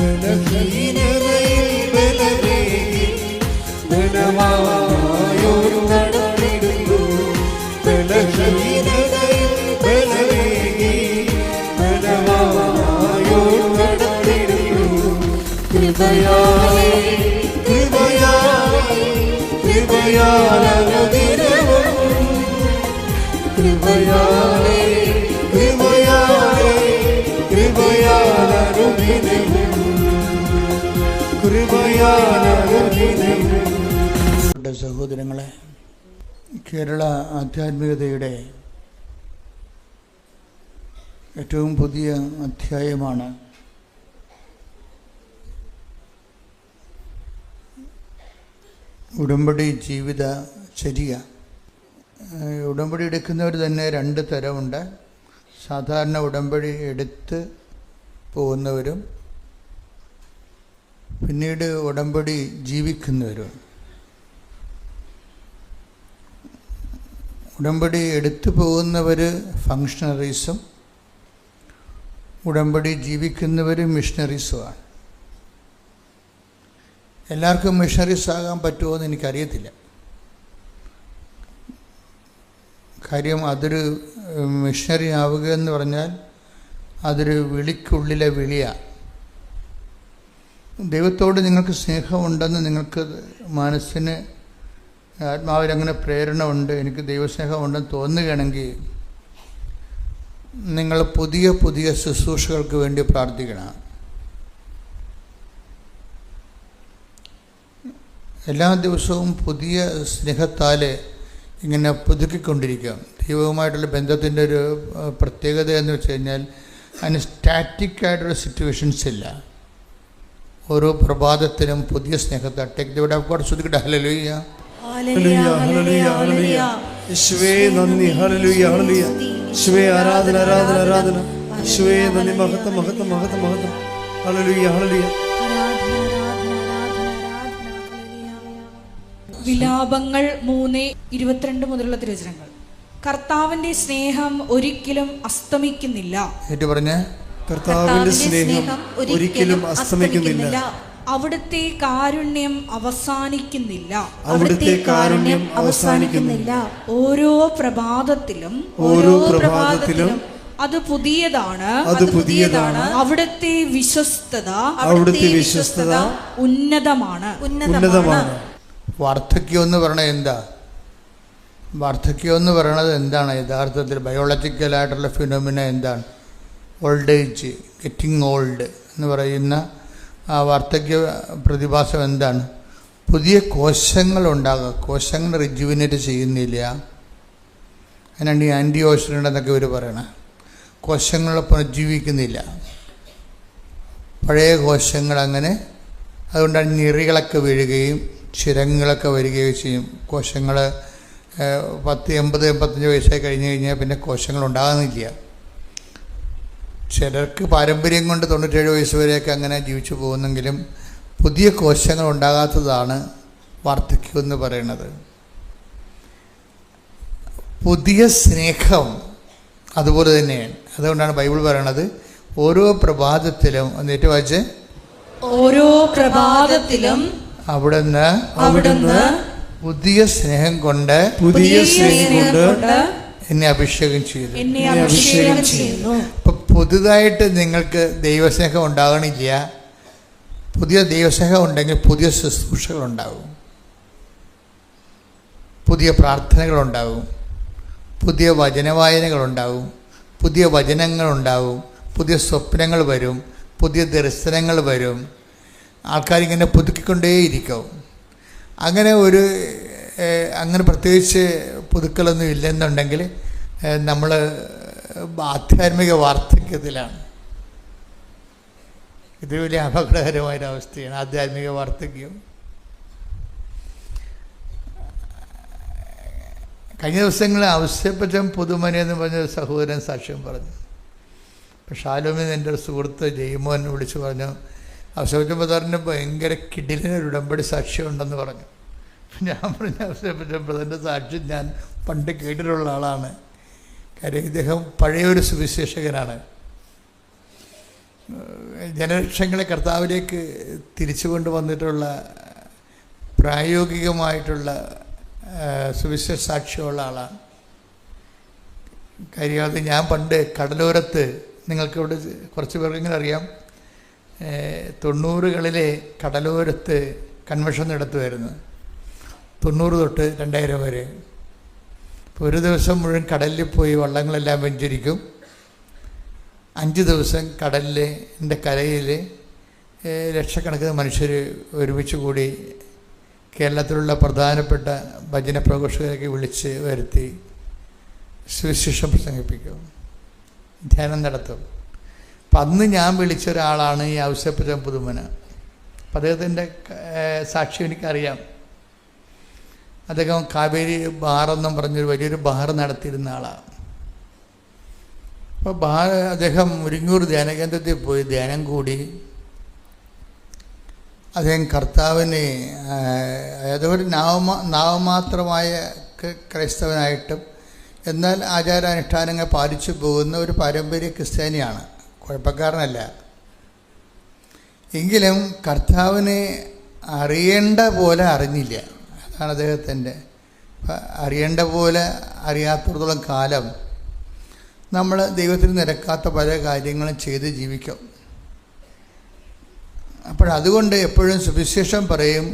ബലഹീനതയിൽ ബലമേകി ബലവാനായോരു നടന്നിടുന്നു. ബലഹീനതയിൽ ബലമേകി ബലവാനായോരു നടന്നിടുന്നു. കൃപയാലേ കൃപയാലേ കൃപയാലനുദിനവും കൃപയാലേ കൃപയാലേ കൃപയാലനുദിനവും കൃപയാലനുദിനവും. സഹോദരങ്ങളെ, കേരള ആധ്യാത്മികതയുടെ ഏറ്റവും പുതിയ അധ്യായമാണ് ഉടമ്പടി ജീവിതചര്യ. ഉടമ്പടി എടുക്കുന്നവർ തന്നെ രണ്ട് തരമുണ്ട്. സാധാരണ ഉടമ്പടി എടുത്ത് പോകുന്നവരും പിന്നീട് ഉടമ്പടി ജീവിക്കുന്നവരും. ഉടമ്പടി എടുത്തു പോകുന്നവർ ഫങ്ഷണറീസും ഉടമ്പടി ജീവിക്കുന്നവർ മിഷണറീസുമാണ്. എല്ലാവർക്കും മിഷണറീസ് ആകാൻ പറ്റുമോ എന്ന് എനിക്കറിയത്തില്ല. കാര്യം അതൊരു മിഷണറി ആവുക എന്ന് പറഞ്ഞാൽ അതൊരു വിളിക്കുള്ളിലെ വിളിയാണ്. ദൈവത്തോട് നിങ്ങൾക്ക് സ്നേഹമുണ്ടെന്ന് നിങ്ങൾക്ക് മനസ്സിന് ആത്മാവിൽ അങ്ങനെ പ്രേരണ ഉണ്ട്, എനിക്ക് ദൈവസ്നേഹമുണ്ടെന്ന് തോന്നുകയാണെങ്കിൽ നിങ്ങൾ പുതിയ പുതിയ ശുശ്രൂഷകൾക്ക് വേണ്ടി പ്രാർത്ഥിക്കണം. എല്ലാ ദിവസവും പുതിയ സ്നേഹത്താൽ ഇങ്ങനെ പുതുക്കിക്കൊണ്ടിരിക്കുക. ദൈവവുമായിട്ടുള്ള ബന്ധത്തിൻ്റെ ഒരു പ്രത്യേകത എന്ന് വെച്ച് കഴിഞ്ഞാൽ അതിന് സ്റ്റാറ്റിക്കായിട്ടുള്ള സിറ്റുവേഷൻസ് ഇല്ല. ഓരോ പ്രഭാതത്തിലും പുതിയ സ്നേഹത്താൽ take the word of God. ശ്രദ്ധിക്കട്ടെ. Hallelujah hallelujah hallelujah hallelujah. യേശുവേ നന്ദി. Hallelujah hallelujah. യേശുവേ ആരാധന ആരാധന ആരാധന. യേശുവേ നന്ദി. മഹത്വം മഹത്വം മഹത്വം മഹത്വം. Hallelujah hallelujah. വിലാപങ്ങൾ 3:22 മുതലുള്ള തിരുവചനങ്ങൾ. കർത്താവിന്റെ സ്നേഹം ഒരിക്കലും അസ്തമിക്കുന്നില്ല. കർത്താവിന്റെ സ്നേഹം ഒരിക്കലും അസ്തമിക്കുന്നില്ല. അവിടുത്തെ കാരുണ്യം അവസാനിക്കുന്നില്ല. അവിടുത്തെ കാരുണ്യം അവസാനിക്കുന്നില്ല. ഓരോ പ്രഭാതത്തിലും അത് പുതിയതാണ്. അവിടുത്തെ വിശ്വസ്തത ഉന്നതമാണ്. വാർദ്ധക്യം എന്ന് പറയണത് എന്താ? വാർദ്ധക്യം എന്ന് പറയണത് എന്താണ്? യഥാർത്ഥത്തിൽ ബയോളജിക്കലായിട്ടുള്ള ഫിനോമിന എന്താണ്? ഓൾഡ് ഏജ്, ഗെറ്റിംഗ് ഓൾഡ് എന്ന് പറയുന്ന ആ വാർദ്ധക്യ പ്രതിഭാസം എന്താണ്? പുതിയ കോശങ്ങളുണ്ടാകുക. കോശങ്ങൾ റിജുവിനേറ്റ് ചെയ്യുന്നില്ല. അതിനാണ് ഈ ആൻറ്റി ഓക്സിഡൻ്റ് എന്നൊക്കെ ഇവർ പറയണത്. കോശങ്ങൾ പുനർജീവിക്കുന്നില്ല, പഴയ കോശങ്ങൾ അങ്ങനെ. അതുകൊണ്ടാണ് ഞെറികളൊക്കെ വീഴുകയും ചിരങ്ങളൊക്കെ വരികയും ചെയ്യും. കോശങ്ങൾ 80-85 വയസ്സായി കഴിഞ്ഞ് കഴിഞ്ഞാൽ പിന്നെ കോശങ്ങൾ ഉണ്ടാകുന്നില്ല. ചിലർക്ക് പാരമ്പര്യം കൊണ്ട് 97 വയസ്സ് വരെയൊക്കെ അങ്ങനെ ജീവിച്ചു പോകുന്നെങ്കിലും പുതിയ കോശങ്ങൾ ഉണ്ടാകാത്തതാണ് വാർദ്ധക്യം എന്ന് പറയുന്നത്. പുതിയ സ്നേഹം അതുപോലെ തന്നെയാണ്. അതുകൊണ്ടാണ് ബൈബിൾ പറയണത് ഓരോ പ്രഭാതത്തിലും എന്നിട്ട് വായിച്ച് ഓരോ പ്രഭാതത്തിലും അവിടുന്ന് പുതിയ സ്നേഹം കൊണ്ട് എന്നെ അഭിഷേകം ചെയ്തു. അപ്പം പുതുതായിട്ട് നിങ്ങൾക്ക് ദൈവസ്നേഹം ഉണ്ടാകണില്ല. പുതിയ ദൈവസ്നേഹം ഉണ്ടെങ്കിൽ പുതിയ ശുശ്രൂഷകളുണ്ടാകും, പുതിയ പ്രാർത്ഥനകളുണ്ടാകും, പുതിയ വചനവായനകളുണ്ടാകും, പുതിയ വചനങ്ങളുണ്ടാകും, പുതിയ സ്വപ്നങ്ങൾ വരും, പുതിയ ദർശനങ്ങൾ വരും. ആൾക്കാരിങ്ങനെ പുതുക്കിക്കൊണ്ടേയിരിക്കും. അങ്ങനെ പ്രത്യേകിച്ച് പുതുക്കലൊന്നും ഇല്ലെന്നുണ്ടെങ്കിൽ നമ്മൾ ആധ്യാത്മിക വാർദ്ധക്യത്തിലാണ്. ഇത് വലിയ അപകടകരമായൊരവസ്ഥയാണ് ആധ്യാത്മിക വാർദ്ധക്യം. കഴിഞ്ഞ ദിവസങ്ങളിൽ ഔസേപ്പച്ചൻ പുതുമന എന്ന് പറഞ്ഞൊരു സഹോദരൻ സാക്ഷ്യം പറഞ്ഞു. അപ്പം ഷാലോമിൽ എൻ്റെ ഒരു സുഹൃത്ത് ജയ്മോൻ വിളിച്ചു പറഞ്ഞു, ഔസേപ്പച്ചൻ ബ്രദറിന് ഭയങ്കര കിടിലിനൊരു ഉടമ്പടി സാക്ഷ്യമുണ്ടെന്ന് പറഞ്ഞു. ഞാൻ പറഞ്ഞു, ഔസേപ്പച്ചൻ ബ്രദറിൻ്റെ സാക്ഷ്യം ഞാൻ പണ്ട് കേട്ടിട്ടുള്ള ആളാണ്. കാര്യം ഇദ്ദേഹം പഴയൊരു സുവിശേഷകനാണ്. ജനലക്ഷങ്ങളെ കർത്താവിലേക്ക് തിരിച്ചു കൊണ്ടുവന്നിട്ടുള്ള പ്രായോഗികമായിട്ടുള്ള സുവിശേഷ സാക്ഷ്യമുള്ള ആളാണ്. കാര്യം അത് ഞാൻ പണ്ട് കടലോരത്ത്, നിങ്ങൾക്കിവിടെ കുറച്ച് പേർക്കെങ്കിലും അറിയാം, 90കളിലെ കടലോരത്ത് കൺവെൻഷൻ നടത്തുമായിരുന്നു. 90 തൊട്ട് 2000 വരെ. ഇപ്പോൾ ഒരു ദിവസം മുഴുവൻ കടലിൽ പോയി വള്ളങ്ങളെല്ലാം വെഞ്ചരിക്കും. 5 ദിവസം കടലിൻ്റെ കരയിൽ ലക്ഷക്കണക്കിന് മനുഷ്യർ ഒരുമിച്ച് കൂടി കേരളത്തിലുള്ള പ്രധാനപ്പെട്ട ഭജന പ്രഘോഷകരൊക്കെ വിളിച്ച് വരുത്തി സുവിശേഷം പ്രസംഗിപ്പിക്കും, ധ്യാനം നടത്തും. അപ്പം അന്ന് ഞാൻ വിളിച്ച ഒരാളാണ് ഈ ഔസേപ്പച്ചൻ പുതുമന. അപ്പം അദ്ദേഹത്തിൻ്റെ സാക്ഷ്യം എനിക്കറിയാം. അദ്ദേഹം കാവേരി ബാറെന്നും പറഞ്ഞൊരു വലിയൊരു ബാർ നടത്തിയിരുന്ന ആളാണ്. അപ്പോൾ അദ്ദേഹം മുരിങ്ങൂർ ധ്യാനകേന്ദ്രത്തിൽ പോയി ധ്യാനം കൂടി. അദ്ദേഹം കർത്താവിനെ, അതായത് ഒരു നാമമാത്രമായ ക്രൈസ്തവനായിട്ടും എന്നാൽ ആചാരാനുഷ്ഠാനങ്ങൾ പാലിച്ചു പോകുന്ന ഒരു പാരമ്പര്യ ക്രിസ്ത്യാനിയാണ്, കുഴപ്പക്കാരനല്ല. എങ്കിലും കർത്താവിനെ അറിയേണ്ട പോലെ അറിഞ്ഞില്ല. അതാണ് അദ്ദേഹത്തിൻ്റെ. അറിയേണ്ട പോലെ അറിയാത്തിടത്തോളം കാലം നമ്മൾ ദൈവത്തിന് നിരക്കാത്ത പല കാര്യങ്ങളും ചെയ്ത് ജീവിക്കും. അപ്പോഴതുകൊണ്ട് എപ്പോഴും സുവിശേഷം പറയും,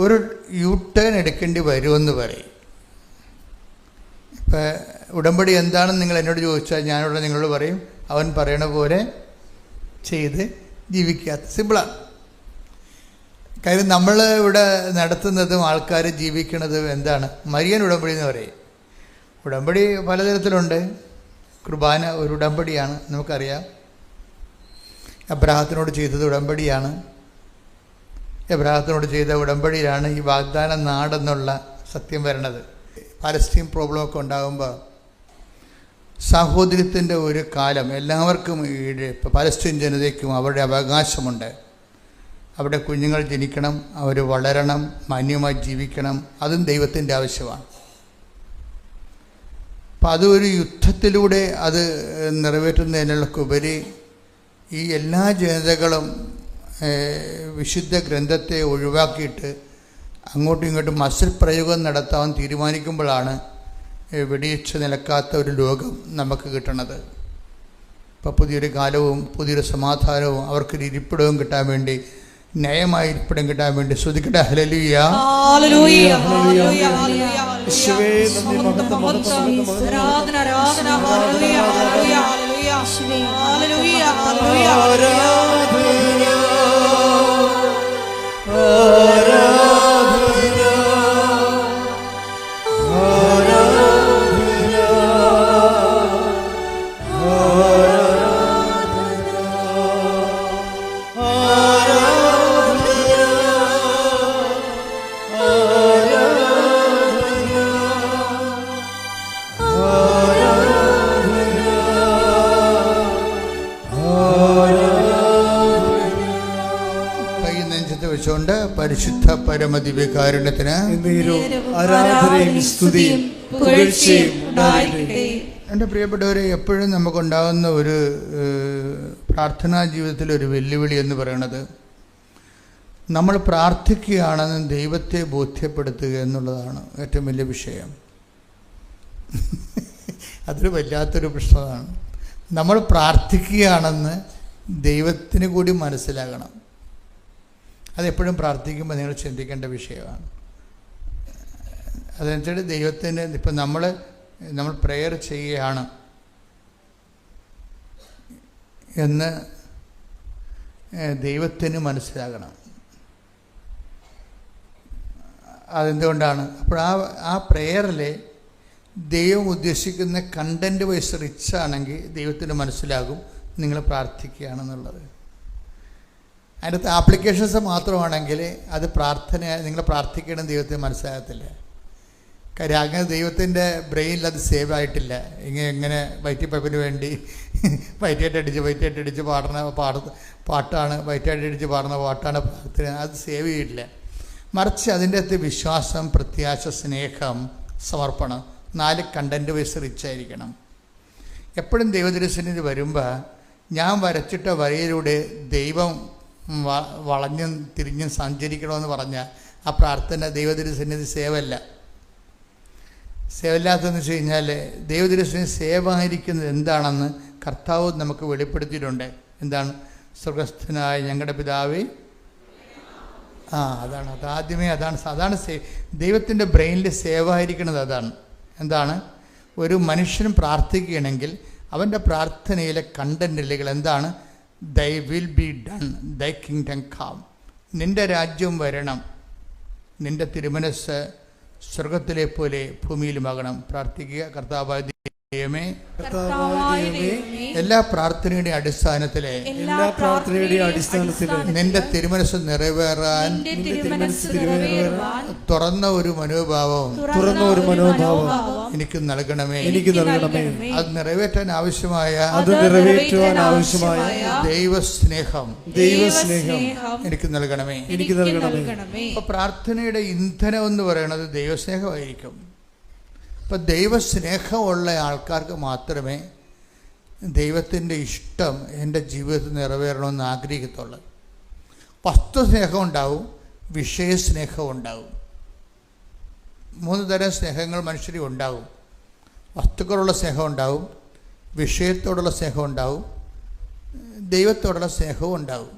ഒരു യു ടേൺ എടുക്കേണ്ടി വരുമെന്ന് പറയും. ഇപ്പം ഉടമ്പടി എന്താണെന്ന് നിങ്ങൾ എന്നോട് ചോദിച്ചാൽ ഞാനിവിടെ നിങ്ങളോട് പറയും, അവൻ പറയണ പോലെ ചെയ്ത് ജീവിക്കാത്ത സിമ്പിളാണ്. കാര്യം നമ്മൾ ഇവിടെ നടത്തുന്നതും ആൾക്കാർ ജീവിക്കുന്നതും എന്താണ്? മരിയൻ ഉടമ്പടി എന്ന് പറയും. ഉടമ്പടി പലതരത്തിലുണ്ട്. കുർബാന ഒരു ഉടമ്പടിയാണ്, നമുക്കറിയാം. എബ്രാഹത്തിനോട് ചെയ്തത് ഉടമ്പടിയാണ്. എബ്രാഹത്തിനോട് ചെയ്ത ഉടമ്പടിയിലാണ് ഈ വാഗ്ദാന നാടെന്നുള്ള സത്യം വരണത്. പാലസ്തീൻ പ്രോബ്ലമൊക്കെ ഉണ്ടാകുമ്പോൾ സാഹോദര്യത്തിൻ്റെ ഒരു കാലം എല്ലാവർക്കും, പാലസ്തീൻ ജനതയ്ക്കും അവരുടെ അവകാശമുണ്ട്. അവിടെ കുഞ്ഞുങ്ങൾ ജനിക്കണം, അവർ വളരണം, മാന്യമായി ജീവിക്കണം. അതും ദൈവത്തിൻ്റെ ആവശ്യമാണ്. അപ്പം അതൊരു യുദ്ധത്തിലൂടെ അത് നിറവേറ്റുന്നതിനുള്ളക്കുപരി ഈ എല്ലാ ജനതകളും വിശുദ്ധ ഗ്രന്ഥത്തെ ഒഴിവാക്കിയിട്ട് അങ്ങോട്ടും ഇങ്ങോട്ടും മസിൽ പ്രയോഗം നടത്താൻ തീരുമാനിക്കുമ്പോഴാണ് വെടിയിച്ച് നിലക്കാത്ത ഒരു ലോകം നമുക്ക് കിട്ടണത്. ഇപ്പോൾ പുതിയൊരു കാലവും പുതിയൊരു സമാധാനവും അവർക്കൊരു ഇരിപ്പിടവും കിട്ടാൻ വേണ്ടി, ന്യായമായ ഇരിപ്പിടം കിട്ടാൻ വേണ്ടി ശ്രദ്ധിക്കട്ടെ. Hallelujah, hallelujah, hallelujah, hallelujah. യേശുവേ നന്ദി, മഹത്വം, മഹത്വം, ആരാധന, ആരാധന. Hallelujah, hallelujah, hallelujah. യേശുവേ ഹല്ലേലൂയ, ഹല്ലേലൂയ, ഹല്ലേലൂയ. കൊണ്ട് പരിശുദ്ധ പരമദിവ്യകാരുണ്യത്തിന് ആരാധനയും സ്തുതിയും പുകഴ്ചയും ഉണ്ടായിരിക്കട്ടെ. എൻ്റെ പ്രിയപ്പെട്ടവരെ, എപ്പോഴും നമുക്കുണ്ടാകുന്ന ഒരു പ്രാർത്ഥനാ ജീവിതത്തിലൊരു വെല്ലുവിളി എന്ന് പറയുന്നത്, നമ്മൾ പ്രാർത്ഥിക്കുകയാണെന്ന് ദൈവത്തെ ബോധ്യപ്പെടുത്തുക എന്നുള്ളതാണ് ഏറ്റവും വലിയ വിഷയം. അതൊരു വല്ലാത്തൊരു പ്രശ്നമാണ്. നമ്മൾ പ്രാർത്ഥിക്കുകയാണെന്ന് ദൈവത്തിന് കൂടി മനസ്സിലാകണം. അതെപ്പോഴും പ്രാർത്ഥിക്കുമ്പോൾ നിങ്ങൾ ചിന്തിക്കേണ്ട വിഷയമാണ്. അതനുസരിച്ച് ദൈവത്തിന്, ഇപ്പം നമ്മൾ പ്രെയർ ചെയ്യുകയാണ് എന്ന് ദൈവത്തിന് മനസ്സിലാകണം. അതെന്തുകൊണ്ടാണ്? അപ്പോൾ ആ പ്രെയറിൽ ദൈവം ഉദ്ദേശിക്കുന്ന കണ്ടൻറ്റ് വൈസ് റിച്ച് ആണെങ്കിൽ ദൈവത്തിന് മനസ്സിലാകും നിങ്ങൾ പ്രാർത്ഥിക്കുകയാണെന്നുള്ളത്. അതിനകത്ത് ആപ്ലിക്കേഷൻസ് മാത്രമാണെങ്കിൽ അത് നിങ്ങൾ പ്രാർത്ഥിക്കണം ദൈവത്തെ മനസ്സിലാകത്തില്ല. കാര്യം അങ്ങനെ ദൈവത്തിൻ്റെ ബ്രെയിനിൽ അത് സേവ് ആയിട്ടില്ല. എങ്ങനെ വയറ്റിപ്പഴപ്പിന് വേണ്ടി വയറ്റായിട്ടടിച്ച് പാടുന്ന പാട്ടാണ്, വയറ്റായിട്ടടിച്ച് പാടുന്ന പാട്ടാണ് പ്രാർത്ഥന, അത് സേവ് ചെയ്തിട്ടില്ല. മറിച്ച് അതിൻ്റെ അകത്ത് വിശ്വാസം, പ്രത്യാശ, സ്നേഹം, സമർപ്പണം, 4 കണ്ടൻറ്റ് വൈസ് റിച്ച് ആയിരിക്കണം. എപ്പോഴും ദൈവദർശനത്തിൽ വരുമ്പോൾ ഞാൻ വരച്ചിട്ട വരയിലൂടെ ദൈവം വളഞ്ഞും തിരിഞ്ഞും സഞ്ചരിക്കണമെന്ന് പറഞ്ഞാൽ ആ പ്രാർത്ഥന ദൈവതിരുസന്നിധി സേവല്ല. സേവല്ലാത്തതെന്ന് വെച്ച് കഴിഞ്ഞാൽ ദൈവതിരുസന്നിധി സേവായിരിക്കുന്നത് എന്താണെന്ന് കർത്താവ് നമുക്ക് വെളിപ്പെടുത്തിയിട്ടുണ്ട്. എന്താണ്? സ്വർഗസ്ഥനായ ഞങ്ങളുടെ പിതാവേ. അതാണ് അതാദ്യമേ അതാണ് ദൈവത്തിൻ്റെ ബ്രെയിനിൽ സേവായിരിക്കുന്നത്. അതാണ് എന്താണ്? ഒരു മനുഷ്യൻ പ്രാർത്ഥിക്കുകയാണെങ്കിൽ അവൻ്റെ പ്രാർത്ഥനയിലെ കണ്ടന്റുകൾ എന്താണ്? Thy will be done, thy kingdom come, നിൻ്റെ രാജ്യം വരണം, നിൻ്റെ തിരുമനസ് സ്വർഗത്തിലെ പോലെ ഭൂമിയിലുമാകണം. പ്രാർത്ഥിക്കുക. കർത്താവായ ദൈവമേ, എല്ലാ പ്രാർത്ഥനയുടെയും അടിസ്ഥാനത്തിലെ നിന്റെ തിരുമനസ് നിറവേറാൻ തുറന്ന ഒരു മനോഭാവം എനിക്ക് നൽകണമേ. അത് നിറവേറ്റാൻ ആവശ്യമായ ദൈവസ്നേഹം എനിക്ക് നൽകണമേ. അപ്പൊ പ്രാർത്ഥനയുടെ ഇന്ധനം എന്ന് പറയുന്നത് ദൈവസ്നേഹമായിരിക്കും. അപ്പം ദൈവസ്നേഹമുള്ള ആൾക്കാർക്ക് മാത്രമേ ദൈവത്തിൻ്റെ ഇഷ്ടം എൻ്റെ ജീവിതത്തിൽ നിറവേറണമെന്ന് ആഗ്രഹിക്കത്തുള്ളൂ. വസ്തുസ്നേഹം ഉണ്ടാവും, വിഷയസ്നേഹം ഉണ്ടാവും. 3 തരം സ്നേഹങ്ങൾ മനുഷ്യരിൽ ഉണ്ടാവും. വസ്തുക്കളോടുള്ള സ്നേഹം ഉണ്ടാവും, വിഷയത്തോടുള്ള സ്നേഹം ഉണ്ടാവും, ദൈവത്തോടുള്ള സ്നേഹവും ഉണ്ടാവും.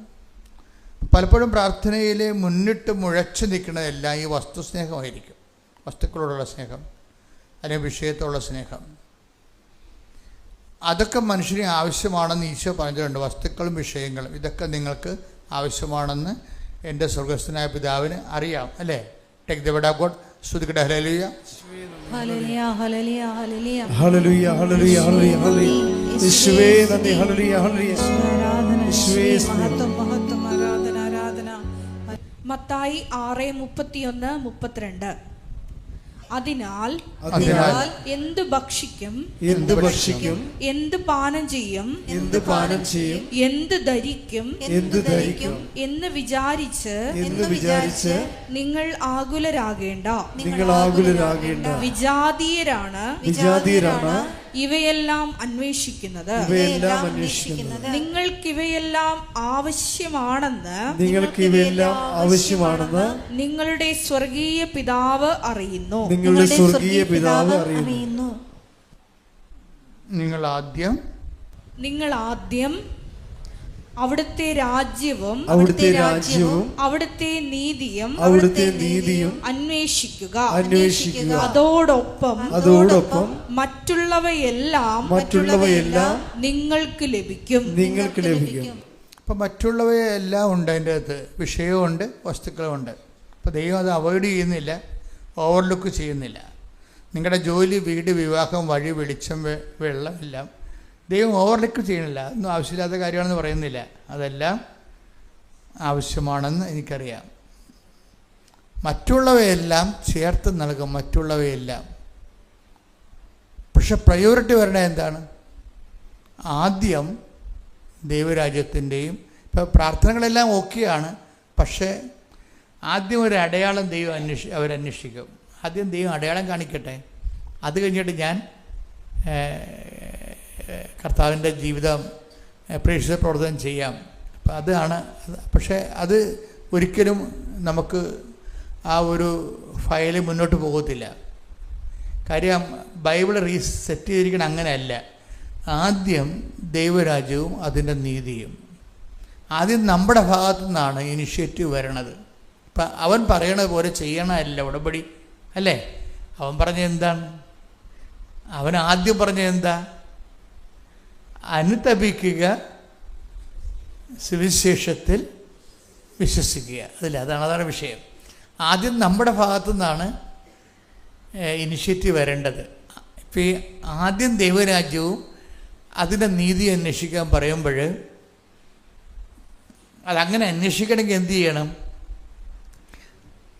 പലപ്പോഴും പ്രാർത്ഥനയിൽ മുന്നിട്ട് മുഴച്ചു നിൽക്കുന്നതെല്ലാം ഈ വസ്തുസ്നേഹമായിരിക്കും. വസ്തുക്കളോടുള്ള സ്നേഹം അല്ലെങ്കിൽ വിഷയത്തോടുള്ള സ്നേഹം, അതൊക്കെ മനുഷ്യന് ആവശ്യമാണെന്ന് ഈശോ പറഞ്ഞിട്ടുണ്ട്. വസ്തുക്കളും വിഷയങ്ങളും ഇതൊക്കെ നിങ്ങൾക്ക് ആവശ്യമാണെന്ന് എൻ്റെ സ്വർഗസ്ഥനായ പിതാവിന് അറിയാം, അല്ലേ? Take the word of God. സ്തുതിക്കട്ടെ. Hallelujah, hallelujah, hallelujah, hallelujah, hallelujah, hallelujah, hallelujah. യേശുവേ നന്ദി. Hallelujah, hallelujah. യേശുവേ മഹത്വം, മഹത്വം, ആരാധന, ആരാധന. മത്തായി 6:31-32. അതിനാൽ എന്ത് ഭക്ഷിക്കും, എന്ത് പാനം ചെയ്യും, എന്ത് ധരിക്കും എന്ന് വിചാരിച്ച് നിങ്ങൾ ആകുലരാകേണ്ട. വിജാതീയരാണ് ഇവയെല്ലാം അന്വേഷിക്കുന്നത്. നിങ്ങൾക്കിവയെല്ലാം ആവശ്യമാണെന്ന് നിങ്ങളുടെ സ്വർഗീയ പിതാവ് അറിയുന്നു. നിങ്ങൾ ആദ്യം അവിടുത്തെ രാജ്യവും അവിടുത്തെ നീതിയും അന്വേഷിക്കുക. അതോടൊപ്പം മറ്റുള്ളവയെല്ലാം നിങ്ങൾക്ക് ലഭിക്കും. അപ്പം മറ്റുള്ളവയെല്ലാം ഉണ്ട് അതിൻ്റെ അകത്ത്. വിഷയമുണ്ട്, വസ്തുക്കളുമുണ്ട്. അപ്പോൾ ദൈവം അത് അവോയ്ഡ് ചെയ്യുന്നില്ല, ഓവർലുക്ക് ചെയ്യുന്നില്ല. നിങ്ങളുടെ ജോലി, വീട്, വിവാഹം, വഴി, വെളിച്ചം, വെള്ളം എല്ലാം ദൈവം ഓവർലുക്ക് ചെയ്യുന്നില്ല. ഒന്നും ആവശ്യമില്ലാത്ത കാര്യമാണെന്ന് പറയുന്നില്ല. അതെല്ലാം ആവശ്യമാണെന്ന് എനിക്കറിയാം. മറ്റുള്ളവയെല്ലാം ചേർത്ത് നൽകും, മറ്റുള്ളവയെല്ലാം. പക്ഷെ പ്രയോറിറ്റി വരണത് എന്താണ്? ആദ്യം ദൈവരാജ്യത്തിൻ്റെയും, ഇപ്പോൾ പ്രാർത്ഥനകളെല്ലാം ഓക്കെയാണ്, പക്ഷേ ആദ്യം ഒരു അടയാളം ദൈവം അവരന്വേഷിക്കും. ആദ്യം ദൈവം അടയാളം കാണിക്കട്ടെ, അത് കഴിഞ്ഞിട്ട് ഞാൻ കർത്താവിൻ്റെ ജീവിതം പ്രേക്ഷിത പ്രവർത്തനം ചെയ്യാം. അപ്പം അതാണ്. പക്ഷേ അത് ഒരിക്കലും നമുക്ക് ആ ഒരു ഫയൽ മുന്നോട്ട് പോകത്തില്ല. കാര്യം ബൈബിൾ റീസെറ്റ് ചെയ്തിരിക്കണം അങ്ങനെയല്ല. ആദ്യം ദൈവരാജ്യവും അതിൻ്റെ നീതിയും. ആദ്യം നമ്മുടെ ഭാഗത്തു നിന്നാണ് ഇനിഷ്യേറ്റീവ് വരണത്. ഇപ്പം അവൻ പറയണ പോലെ ചെയ്യണമല്ല ഉടമ്പടി, അല്ലേ? അവൻ പറഞ്ഞ എന്താണ്? അവൻ ആദ്യം പറഞ്ഞ എന്താ? അനുതപിക്കുക, സുവിശേഷത്തിൽ വിശ്വസിക്കുക. അതാണ് വിഷയം. ആദ്യം നമ്മുടെ ഭാഗത്തു നിന്നാണ് ഇനിഷ്യേറ്റീവ് വരേണ്ടത്. ഇപ്പം ഈ ആദ്യം ദൈവരാജ്യവും അതിൻ്റെ നീതി അന്വേഷിക്കാൻ പറയുമ്പോൾ അതങ്ങനെ അന്വേഷിക്കണമെങ്കിൽ എന്ത് ചെയ്യണം?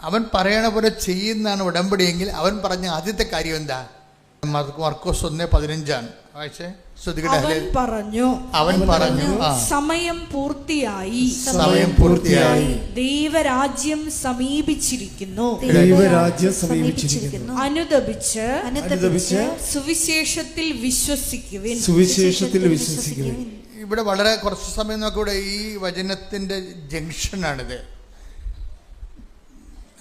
അവൻ പറയണ പോലെ ചെയ്യുന്നതാണ് ഉടമ്പടിയെങ്കിൽ അവൻ പറഞ്ഞ ആദ്യത്തെ കാര്യം എന്താ? മർക്കോസ് 1:15 വായിച്ചേ. അവൻ പറഞ്ഞു സമയം പൂർത്തിയായി, ദൈവരാജ്യം സമീപിച്ചിരിക്കുന്നു. അനുദപിച്ച് സുവിശേഷത്തിൽ വിശ്വസിക്കുവിൻ. ഇവിടെ വളരെ കുറച്ച് സമയം നോക്കൂടെ ഈ വചനത്തിൻ്റെ ജംഗ്ഷനാണിത്.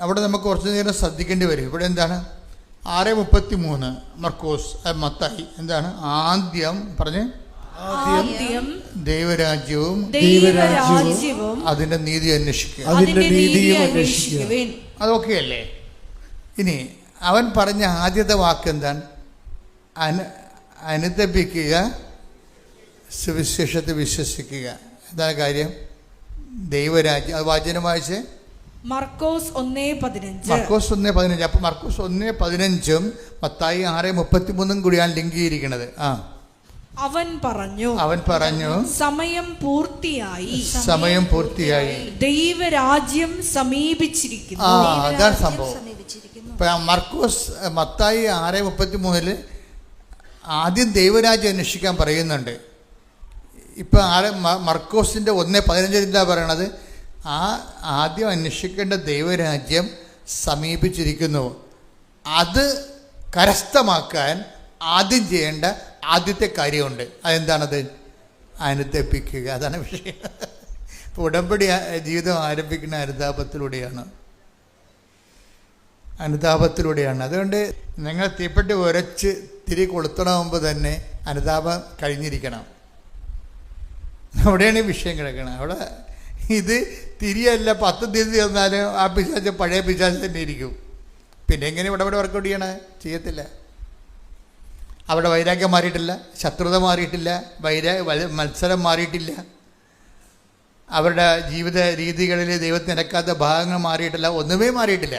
അവിടെ നമുക്ക് കുറച്ച് നേരം ശ്രദ്ധിക്കേണ്ടി വരും. ഇവിടെ എന്താണ് 6:33 മർക്കോസ് മത്തായി എന്താണ് ആദ്യം പറഞ്ഞ് ആദ്യം ദൈവരാജ്യവും അതിൻ്റെ നീതി അന്വേഷിക്കുക. അതൊക്കെ അല്ലേ. ഇനി അവൻ പറഞ്ഞ ആദ്യത്തെ വാക്ക് എന്താണ്? അനുതപിക്കുക, സുവിശേഷത്തെ വിശ്വസിക്കുക. എന്താണ് കാര്യം? ദൈവരാജ്യം. അത് വാചനം വായിച്ചേ. മർക്കോസ് 1:15. മർക്കോസ് 1:15. അപ്പം മർക്കോസ് 1:15 മത്തായി 6:33 കൂടിയാണ് ലിങ്ക് ചെയ്തിരിക്കുന്നത്. അവൻ പറഞ്ഞു സമയം പൂർത്തിയായി, ദൈവരാജ്യം സമീപിച്ചിരിക്കുന്നു. അതാണ് സംഭവം. മർക്കോസ് മത്തായി 6:33 ആദ്യം ദൈവരാജ്യം അന്വേഷിക്കാൻ പറയുന്നുണ്ട്. ഇപ്പം മർക്കോസിൻ്റെ 1:15 എന്താ പറയണത്? ആദ്യം അന്വേഷിക്കേണ്ട ദൈവരാജ്യം സമീപിച്ചിരിക്കുന്നു. അത് കരസ്ഥമാക്കാൻ ആദ്യം ചെയ്യേണ്ട ആദ്യത്തെ കാര്യമുണ്ട്. അതെന്താണത്? അനുതപിക്കുക. അതാണ് വിഷയം. ഇപ്പോൾ ഉടമ്പടി ജീവിതം ആരംഭിക്കുന്ന അനുതാപത്തിലൂടെയാണ്. അതുകൊണ്ട് നിങ്ങൾ തീപ്പെട്ടി ഉരച്ച് തിരി കൊളുത്തണ മുമ്പ് തന്നെ അനുതാപം കഴിഞ്ഞിരിക്കണം. അവിടെയാണ് ഈ വിഷയം കിടക്കുന്നത്. അവിടെ ഇത് തിരിയല്ല 10 തിരി തന്നാലും ആ പിശാച് പഴയ പിശാച് തന്നെ ഇരിക്കും. പിന്നെ എങ്ങനെ ഇവിടെ വർക്കൗട്ട് ചെയ്യണേ? ചെയ്യത്തില്ല. അവിടെ വൈരാഗ്യം മാറിയിട്ടില്ല, ശത്രുത മാറിയിട്ടില്ല, മത്സരം മാറിയിട്ടില്ല, അവരുടെ ജീവിത രീതികളിൽ ദൈവത്തിന് നിരക്കാത്ത ഭാഗങ്ങൾ മാറിയിട്ടില്ല, ഒന്നുമേ മാറിയിട്ടില്ല.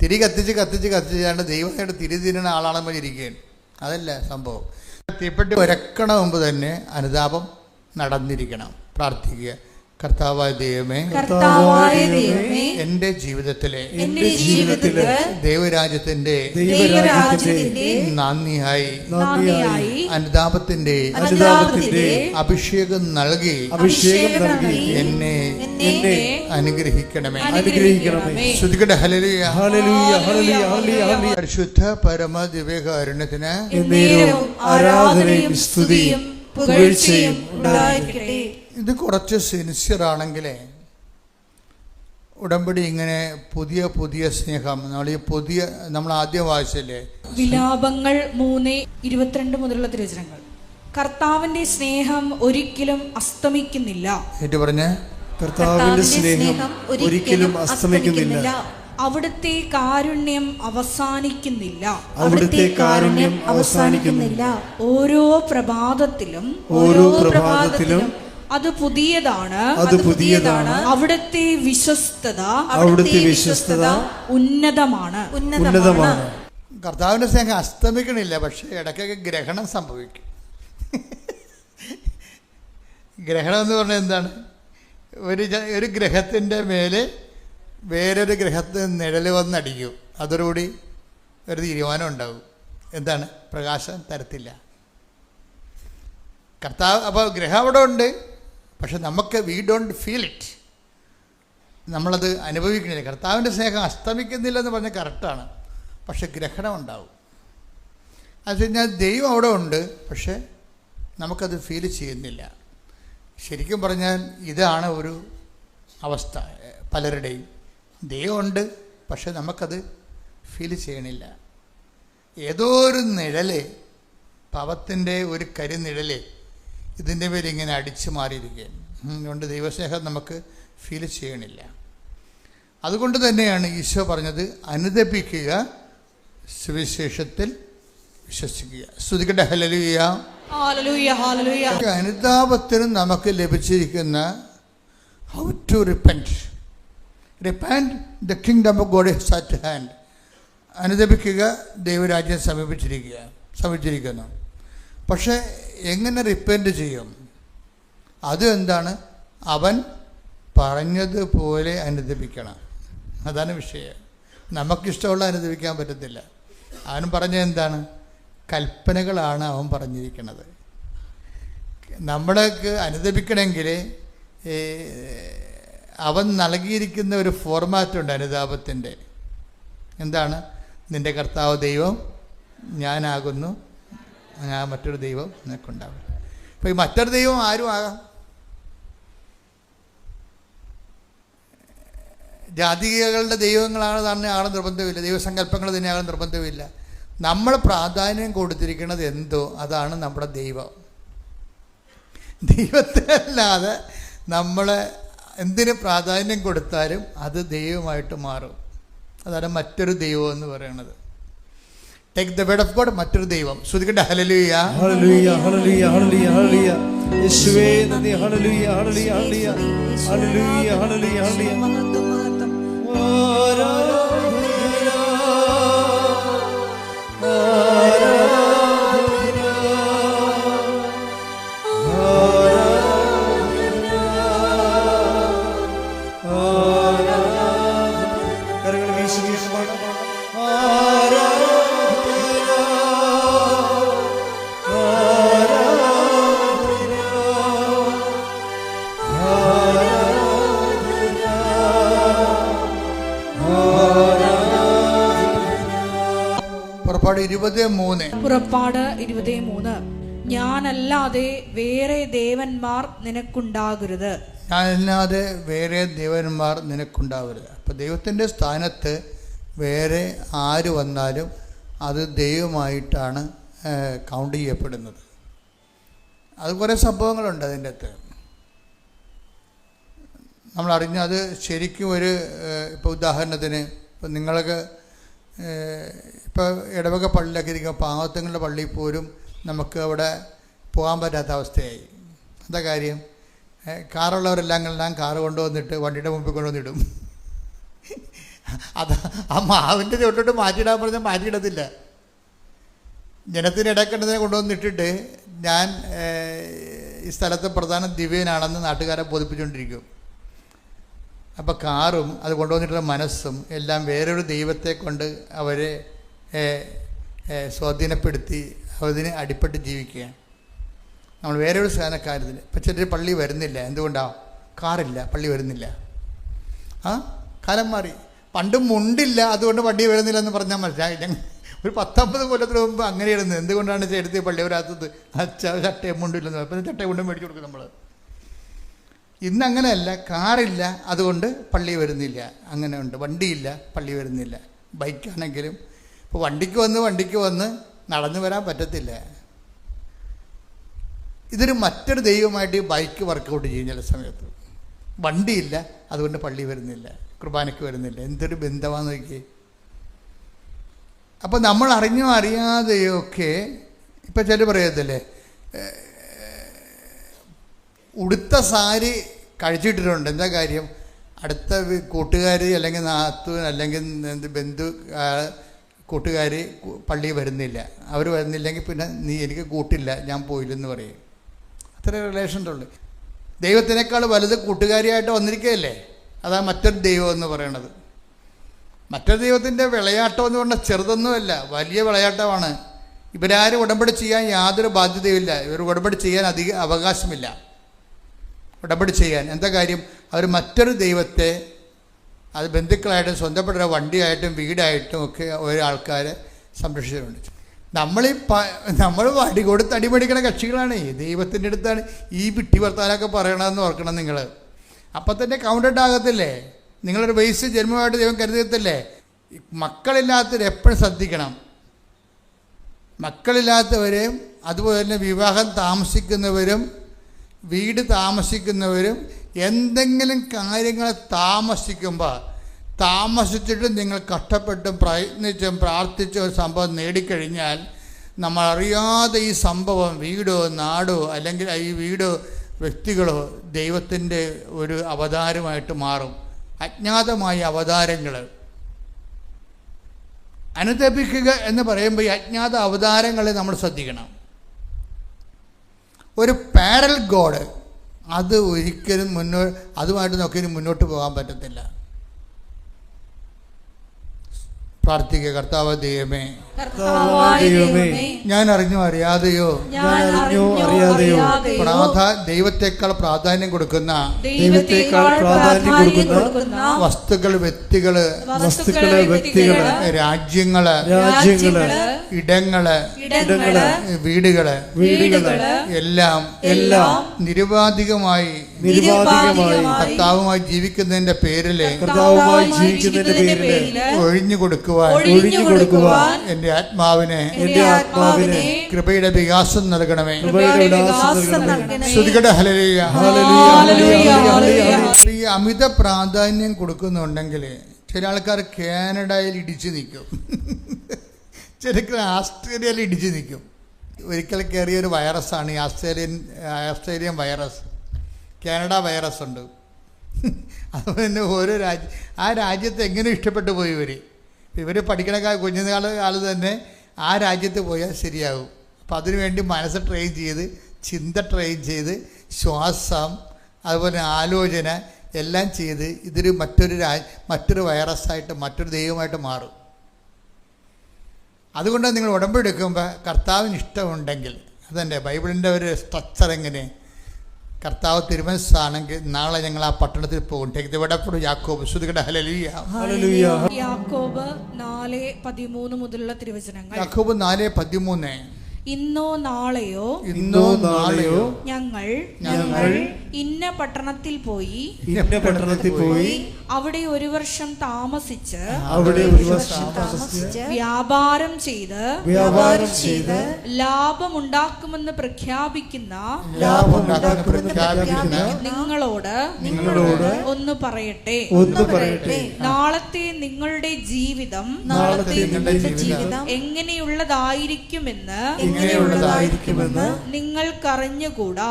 തിരി കത്തിച്ചാണ്ട് ദൈവമായിട്ട് തിരി തിരുന്ന ആളാണെന്ന് ഇരിക്കുകയാണ്. അതല്ല സംഭവം. തീപ്പെട്ടി ഉരക്കണ മുമ്പ് തന്നെ അനുതാപം നടന്നിരിക്കണം. പ്രാർത്ഥിക്കുക. കർത്താവായ ദൈവമേ, എൻ്റെ ജീവിതത്തിലെ ദൈവരാജ്യത്തിന്റെ നന്ദിയായി അനുതാപത്തിന്റെ അഭിഷേകം നൽകി എന്നെ അനുഗ്രഹിക്കണമേ. ശ്രുതികട ഹല്ലേലൂയ, പരിശുദ്ധ പരമ ദിവ്യകാരുണ്യത്തിന് ആരാധനയും സ്തുതിയും പുകഴ്ചയും ഉണ്ടായിരിക്കട്ടെ. ഇത് കുറച്ച് സിൻസിയറാണെങ്കിലേ ഉടമ്പടി ഇങ്ങനെ പുതിയ സ്നേഹം നമ്മൾ ആദ്യം വായിച്ചല്ലേ വിലാപങ്ങൾ 3:22 മുതലുള്ള തിരുവചനങ്ങൾ. കർത്താവിന്റെ സ്നേഹം ഒരിക്കലും അസ്തമിക്കുന്നില്ല. ഏറ്റു പറഞ്ഞ കർത്താവിന്റെ സ്നേഹം ഒരിക്കലും അസ്തമിക്കുന്നില്ല. അവിടുത്തെ കാരുണ്യം അവസാനിക്കുന്നില്ല. ഓരോ പ്രഭാതത്തിലും അത് പുതിയതാണ്. അവിടുത്തെ വിശ്വസ്തത ഉന്നതമാണ്. കർത്താവിന്റെ സ്നേഹം അസ്തമിക്കണില്ല, പക്ഷെ ഇടയ്ക്കൊക്കെ ഗ്രഹണം സംഭവിക്കും. ഗ്രഹണം എന്ന് പറഞ്ഞാൽ എന്താണ്? ഒരു ഗ്രഹത്തിൻ്റെ മേലെ വേറൊരു ഗ്രഹത്തിന് നിഴൽ വന്നടിക്കും. അതോടുകൂടി ഒരു തീരുമാനം ഉണ്ടാകും. എന്താണ്? പ്രകാശം തരത്തില്ല. കർത്താവ് അപ്പോൾ ഗ്രഹം അവിടെ ഉണ്ട്, പക്ഷെ നമുക്ക് വി ഡോണ്ട് ഫീൽ ഇറ്റ്. നമ്മളത് അനുഭവിക്കണില്ല. കർത്താവിൻ്റെ സ്നേഹം അസ്തമിക്കുന്നില്ല എന്ന് പറഞ്ഞാൽ കറക്റ്റാണ്, പക്ഷെ ഗ്രഹണം ഉണ്ടാവും. അത് കഴിഞ്ഞാൽ ദൈവം അവിടെ ഉണ്ട്, പക്ഷെ നമുക്കത് ഫീൽ ചെയ്യുന്നില്ല. ശരിക്കും പറഞ്ഞാൽ ഇതാണ് ഒരു അവസ്ഥ പലരുടെയും. ദൈവമുണ്ട്, പക്ഷെ നമുക്കത് ഫീൽ ചെയ്യണില്ല. ഏതോ ഒരു നിഴല്, പാപത്തിൻ്റെ ഒരു കരിനിഴല് ഇതിൻ്റെ പേര് ഇങ്ങനെ അടിച്ചു മാറിയിരിക്കുകയാണ്. അതുകൊണ്ട് ദൈവസ്നേഹം നമുക്ക് ഫീൽ ചെയ്യണില്ല. അതുകൊണ്ട് തന്നെയാണ് ഈശോ പറഞ്ഞത് അനുതപിക്കുക, സുവിശേഷത്തിൽ വിശ്വസിക്കുക. സ്തുതിക്കട്ടെ. ഹല്ലേലൂയ. അനുതാപത്തിന് നമുക്ക് ലഭിച്ചിരിക്കുന്ന how to repent. The kingdom of God is at hand. അനുതപിക്കുക, ദൈവരാജ്യം സമീപിച്ചിരിക്കുന്നു. പക്ഷേ എങ്ങനെ റിപ്പൻറ്റ് ചെയ്യും? അത് എന്താണ്? അവൻ പറഞ്ഞതുപോലെ അനുദപിക്കണം. അതാണ് വിഷയം. നമുക്കിഷ്ടമുള്ള അനുദപിക്കാൻ പറ്റത്തില്ല. അവൻ പറഞ്ഞത് എന്താണ്? കൽപ്പനകളാണ് അവൻ പറഞ്ഞിരിക്കുന്നത്. നമ്മൾക്ക് അനുദപിക്കണമെങ്കിൽ അവൻ നൽകിയിരിക്കുന്ന ഒരു ഫോർമാറ്റുണ്ട് അനുതാപത്തിൻ്റെ. എന്താണ്? നിൻ്റെ കർത്താവ് ദൈവം ഞാനാകുന്നു, ഞാൻ മറ്റൊരു ദൈവം നിനക്കുണ്ടാവും. അപ്പോൾ ഈ മറ്റൊരു ദൈവം ആരും ആകാം. ജാതികളുടെ ദൈവങ്ങളാണ് തന്നെ ആകണം നിർബന്ധമില്ല, ദൈവസങ്കല്പങ്ങൾ തന്നെ ആകണം നിർബന്ധമില്ല. നമ്മൾ പ്രാധാന്യം കൊടുത്തിരിക്കുന്നത് എന്തോ അതാണ് നമ്മുടെ ദൈവം. ദൈവത്തിനല്ലാതെ നമ്മൾ എന്തിന് പ്രാധാന്യം കൊടുത്താലും അത് ദൈവമായിട്ട് മാറും. അതാണ് മറ്റൊരു ദൈവം എന്ന് പറയുന്നത്. Take the word of God, മറ്റൊരു ദൈവം. ശ്രുതിക്കട്ടെ hallelujah, hallelujah, hallelujah, hallelujah, hallelujah. യേശുവേ നന്ദി. Hallelujah, hallelujah, hallelujah, hallelujah, hallelujah, hallelujah. മഹത്വം, മഹത്വം. കരങ്ങൾ വീശി വീശി പാടാം. പുറപ്പാട് 20:3. പുറപ്പാട് 20:3. ഞാനല്ലാതെ വേറെ ദേവന്മാർ നിനക്കുണ്ടാകരുത്. ഞാനല്ലാതെ വേറെ ദേവന്മാർ നിനക്കുണ്ടാവരുത്. അപ്പോൾ ദൈവത്തിൻ്റെ സ്ഥാനത്ത് വേറെ ആര് വന്നാലും അത് ദൈവമായിട്ടാണ് കൗണ്ട് ചെയ്യപ്പെടുന്നത്. അത് കുറേ സംഭവങ്ങളുണ്ട് അതിൻ്റെ അകത്ത്. നമ്മളറിഞ്ഞ അത് ശരിക്കും ഒരു ഇപ്പോൾ ഉദാഹരണത്തിന് ഇപ്പം നിങ്ങളൊക്കെ ഇപ്പോൾ ഇടവക പള്ളിയിലൊക്കെ ഇരിക്കുമ്പോൾ പാവത്തങ്ങളുടെ പള്ളിയിൽ പോലും നമുക്ക് അവിടെ പോകാൻ പറ്റാത്ത അവസ്ഥയായി. എന്താ കാര്യം? കാറുള്ളവരെല്ലാം കാറ് കൊണ്ടുവന്നിട്ട് വണ്ടിയുടെ മുമ്പിൽ കൊണ്ടുവന്നിടും. അത് ആ മാവിൻ്റെ തൊട്ടിട്ട് മാറ്റിയിടാൻ പറഞ്ഞാൽ മാറ്റിയിടത്തില്ല. ജനത്തിന് ഇടയ്ക്കേണ്ടതിനെ കൊണ്ടുവന്നിട്ടിട്ട് ഞാൻ ഈ സ്ഥലത്ത് പ്രധാന ദിവ്യനാണെന്ന് നാട്ടുകാരെ ബോധിപ്പിച്ചുകൊണ്ടിരിക്കും. അപ്പോൾ കാറും അത് കൊണ്ടുവന്നിട്ടുള്ള മനസ്സും എല്ലാം വേറൊരു ദൈവത്തെ കൊണ്ട് അവരെ സ്വാധീനപ്പെടുത്തി അതിന് അടിപ്പെട്ട് ജീവിക്കുകയാണ്. നമ്മൾ വേറൊരു സ്ഥാനക്കാര്യത്തിൽ ഇപ്പം ചിലർ പള്ളി വരുന്നില്ല. എന്തുകൊണ്ടാണ്? കാറില്ല, പള്ളി വരുന്നില്ല. കാലം മാറി. പണ്ട് മുണ്ടില്ല, അതുകൊണ്ട് പള്ളി വരുന്നില്ല എന്ന് പറഞ്ഞാൽ മനസ്സിലായി. ഞങ്ങൾ ഒരു 19 കൊല്ലത്തിന് മുമ്പ് അങ്ങനെ ഇടുന്നത്. എന്തുകൊണ്ടാണ് ചേർത്തി പള്ളി വരാത്തത്? ചട്ടയും മുണ്ടില്ലെന്ന്. അപ്പം ചട്ടയും മുണ്ടും മേടിച്ചു കൊടുക്കും നമ്മൾ. ഇന്നങ്ങനെയല്ല, കാറില്ല അതുകൊണ്ട് പള്ളി വരുന്നില്ല. അങ്ങനെ ഉണ്ട്. വണ്ടിയില്ല, പള്ളി വരുന്നില്ല. ബൈക്കാണെങ്കിലും ഇപ്പോൾ വണ്ടിക്ക് വന്ന് നടന്നു വരാൻ പറ്റത്തില്ല. ഇതൊരു മറ്റൊരു ദൈവമായിട്ട് ഈ ബൈക്ക് വർക്കൗട്ട് ചെയ്യും ചില സമയത്ത്. വണ്ടിയില്ല അതുകൊണ്ട് പള്ളി വരുന്നില്ല, കുർബാനയ്ക്ക് വരുന്നില്ല. എന്തൊരു ബന്ധമാണെന്ന് നോക്കി. അപ്പോൾ നമ്മൾ അറിഞ്ഞോ അറിയാതെയൊക്കെ ഇപ്പം ചില പറയത്തില്ലേ, ഉടുത്ത സാരി കഴിച്ചിട്ടിട്ടുണ്ട്. എന്താ കാര്യം? അടുത്ത കൂട്ടുകാർ അല്ലെങ്കിൽ നാത്തൂൻ അല്ലെങ്കിൽ ബന്ധു കൂട്ടുകാർ പള്ളിയിൽ വരുന്നില്ല. അവർ വരുന്നില്ലെങ്കിൽ പിന്നെ നീ എനിക്ക് കൂട്ടില്ല, ഞാൻ പോയില്ലെന്ന് പറയും. അത്ര റിലേഷനുള്ളൂ. ദൈവത്തിനേക്കാൾ വലുത് കൂട്ടുകാരിയായിട്ട് വന്നിരിക്കുകയല്ലേ. അതാണ് മറ്റൊരു ദൈവം എന്ന് പറയണത്. മറ്റൊരു ദൈവത്തിൻ്റെ വിളയാട്ടം എന്ന് പറഞ്ഞാൽ ചെറുതൊന്നുമല്ല, വലിയ വിളയാട്ടമാണ്. ഇവരാരും ഉടമ്പടി ചെയ്യാൻ യാതൊരു ബാധ്യതയുമില്ല. ഇവർ ഉടമ്പടി ചെയ്യാൻ അധിക അവകാശമില്ല. ഉടമ്പടി ചെയ്യാൻ എന്താ കാര്യം? അവർ മറ്റൊരു ദൈവത്തെ, അത് ബന്ധുക്കളായിട്ടും സ്വന്തപ്പെട്ട വണ്ടിയായിട്ടും വീടായിട്ടും ഒക്കെ ഓരോ ആൾക്കാരെ സംരക്ഷിച്ചിട്ടുണ്ട്. നമ്മൾ വടി കൊടുത്ത് അടിമേടിക്കണ കക്ഷികളാണ്. ദൈവത്തിൻ്റെ അടുത്താണ് ഈ വിട്ടി വർത്താനൊക്കെ പറയണമെന്ന് ഓർക്കണം നിങ്ങൾ. അപ്പം തന്നെ കൗണ്ടഡ് ആകത്തില്ലേ? നിങ്ങളൊരു വയസ്സ് ജന്മമായിട്ട് ദൈവം കരുതത്തില്ലേ? മക്കളില്ലാത്തവർ എപ്പോഴും ശ്രദ്ധിക്കണം. മക്കളില്ലാത്തവരെയും അതുപോലെ തന്നെ വിവാഹം താമസിക്കുന്നവരും വീട് താമസിക്കുന്നവരും എന്തെങ്കിലും കാര്യങ്ങൾ താമസിച്ചിട്ടും നിങ്ങൾ കഷ്ടപ്പെട്ടും പ്രയത്നിച്ചും പ്രാർത്ഥിച്ചും ഒരു സംഭവം നേടിക്കഴിഞ്ഞാൽ നമ്മളറിയാതെ ഈ സംഭവം വീടോ നാടോ അല്ലെങ്കിൽ ഈ വീടോ വ്യക്തികളോ ദൈവത്തിൻ്റെ ഒരു അവതാരമായിട്ട് മാറും. അജ്ഞാതമായ അവതാരങ്ങൾ അനുദപിക്കുക എന്ന് പറയുമ്പോൾ ഈ അജ്ഞാത അവതാരങ്ങളെ നമ്മൾ ശ്രദ്ധിക്കണം. ഒരു പാരൽ ഗോഡ് അത് ഒരിക്കലും അതുമായിട്ട് നോക്കി മുന്നോട്ട് പോകാൻ പറ്റത്തില്ല. പ്രാർത്ഥിക്കുക. കർത്താവ് ദൈവമേ, കർത്താവായ ദൈവമേ, ഞാൻ അറിഞ്ഞോ അറിയാതെയോ ഞാൻ അറിഞ്ഞോ അറിയാതെയോ ദൈവത്തെക്കാൾ പ്രാധാന്യം കൊടുക്കുന്ന ദൈവത്തെക്കാൾ പ്രാധാന്യം കൊടുക്കുന്ന വസ്തുക്കൾ, വ്യക്തികള്, രാജ്യങ്ങള്, ഇടങ്ങള്, വീടുകള് എല്ലാം നിരുപാധികമായി കർത്താവുമായി ജീവിക്കുന്നതിന്റെ പേരില് ഒഴിഞ്ഞു കൊടുക്കുവാൻ എന്റെ ആത്മാവിനെ കൃപയുടെ വികാസം നൽകണമേ. ശ്രുതികട ഹല്ലേലൂയ. ഈ അമിത പ്രാധാന്യം കൊടുക്കുന്നുണ്ടെങ്കിൽ ചില ആൾക്കാർ കാനഡയിൽ ഇടിച്ചു നിൽക്കും, ചിലക്ക് ആസ്ട്രേലിയയിൽ ഇടിച്ചു നിൽക്കും. ഒരിക്കൽ കയറിയൊരു വൈറസാണ് ഈ ആസ്ട്രേലിയൻ വൈറസ്. കാനഡ വൈറസ് ഉണ്ട്. അതുപോലെ തന്നെ ഓരോ ആ രാജ്യത്ത് എങ്ങനെ ഇഷ്ടപ്പെട്ടു പോയി ഇവർ പഠിക്കണ കുഞ്ഞുകാലത്ത് തന്നെ ആ രാജ്യത്ത് പോയാൽ ശരിയാകും. അപ്പം അതിനുവേണ്ടി മനസ്സ് ട്രെയിൻ ചെയ്ത്, ചിന്ത ട്രെയിൻ ചെയ്ത്, ശ്വാസം, അതുപോലെ ആലോചന എല്ലാം ചെയ്ത് ഇതൊരു മറ്റൊരു വൈറസായിട്ട്, മറ്റൊരു ദൈവമായിട്ട് മാറും. അതുകൊണ്ട് നിങ്ങൾ ഉടമ്പെടുക്കുമ്പോൾ കർത്താവിന് ഇഷ്ടമുണ്ടെങ്കിൽ, അതന്നെ ബൈബിളിൻ്റെ ഒരു സ്ട്രക്ചർ എങ്ങനെ, കർത്താവ് തിരുമനസ്സാണെങ്കിൽ നാളെ ഞങ്ങൾ ആ പട്ടണത്തിൽ പോകും. യാക്കോബ് ശ്രുതികട ഹല്ലേലൂയ. യാക്കോബ് 4:13 മുതലുള്ള തിരുവചനങ്ങൾ. യാക്കോബ് 4:13. ഇന്നോ നാളെയോ ഞങ്ങൾ ഇന്ന പട്ടണത്തിൽ പോയി അവിടെ ഒരു വർഷം താമസിച്ച് വ്യാപാരം ചെയ്ത് ലാഭമുണ്ടാക്കുമെന്ന് പ്രഖ്യാപിക്കുന്ന നിങ്ങളോട് ഒന്ന് പറയട്ടെ. നാളത്തെ നിങ്ങളുടെ ജീവിതം എങ്ങനെയുള്ളതായിരിക്കുമെന്ന് നിങ്ങൾക്കറിഞ്ഞുകൂടാ.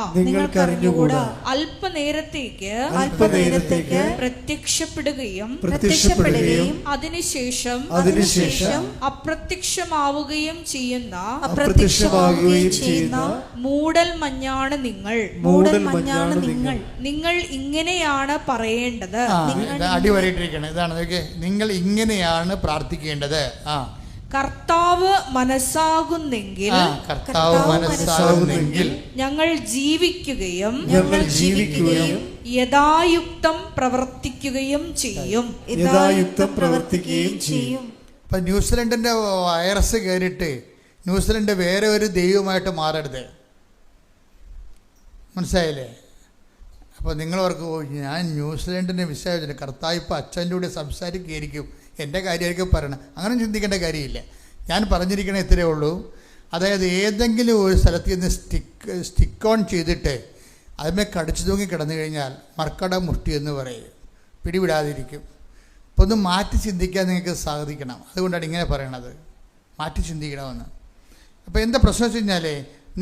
അല്പനേരത്തേക്ക് പ്രത്യക്ഷപ്പെടുകയും അതിനുശേഷം അപ്രത്യക്ഷമാവുകയും ചെയ്യുന്ന മൂടൽ മഞ്ഞാണ് നിങ്ങൾ. നിങ്ങൾ ഇങ്ങനെയാണ് പറയേണ്ടത്. അടിവരയിട്ടിരിക്കണം. ഇതാണ് നിങ്ങൾ ഇങ്ങനെയാണ് പ്രാർത്ഥിക്കേണ്ടത്. കർത്താവ് മനസ്സാകുന്നെങ്കിൽ ഞങ്ങൾ ജീവിക്കുകയും യഥായുക്തം പ്രവർത്തിക്കുകയും ചെയ്യും. ഇപ്പം ന്യൂസിലൻഡിൻ്റെ വൈറസ് കയറിയിട്ട് ന്യൂസിലൻഡ് വേറെ ഒരു ദൈവമായിട്ട് മാറരുത്. മനസ്സിലായില്ലേ? അപ്പോൾ നിങ്ങൾ ഓർക്കും, ഞാൻ ന്യൂസിലൻഡിനെ വിശ്വസിച്ചിട്ട് കർത്താവ് ഇപ്പോൾ അച്ഛൻ്റെ കൂടെ സംസാരിക്കുകയായിരിക്കും, എൻ്റെ കാര്യമായിരിക്കും പറയണം. അങ്ങനെ ചിന്തിക്കേണ്ട കാര്യമില്ല. ഞാൻ പറഞ്ഞിരിക്കണേ ഇത്രയേ ഉള്ളൂ. അതായത് ഏതെങ്കിലും ഒരു സ്ഥലത്ത് നിന്ന് സ്റ്റിക്ക് ഓൺ ചെയ്തിട്ട് അതിന്മേൽ കടിച്ചു തൂങ്ങി കിടന്നു കഴിഞ്ഞാൽ മർക്കട മുഷ്ടി എന്ന് പറയും, പിടിവിടാതിരിക്കും. അപ്പോൾ ഒന്ന് മാറ്റി ചിന്തിക്കാൻ നിങ്ങൾക്ക് സാധിക്കണം. അതുകൊണ്ടാണ് ഇങ്ങനെ പറയണത്, മാറ്റി ചിന്തിക്കണമെന്ന്. അപ്പോൾ എന്താ പ്രശ്നം വെച്ച് കഴിഞ്ഞാൽ,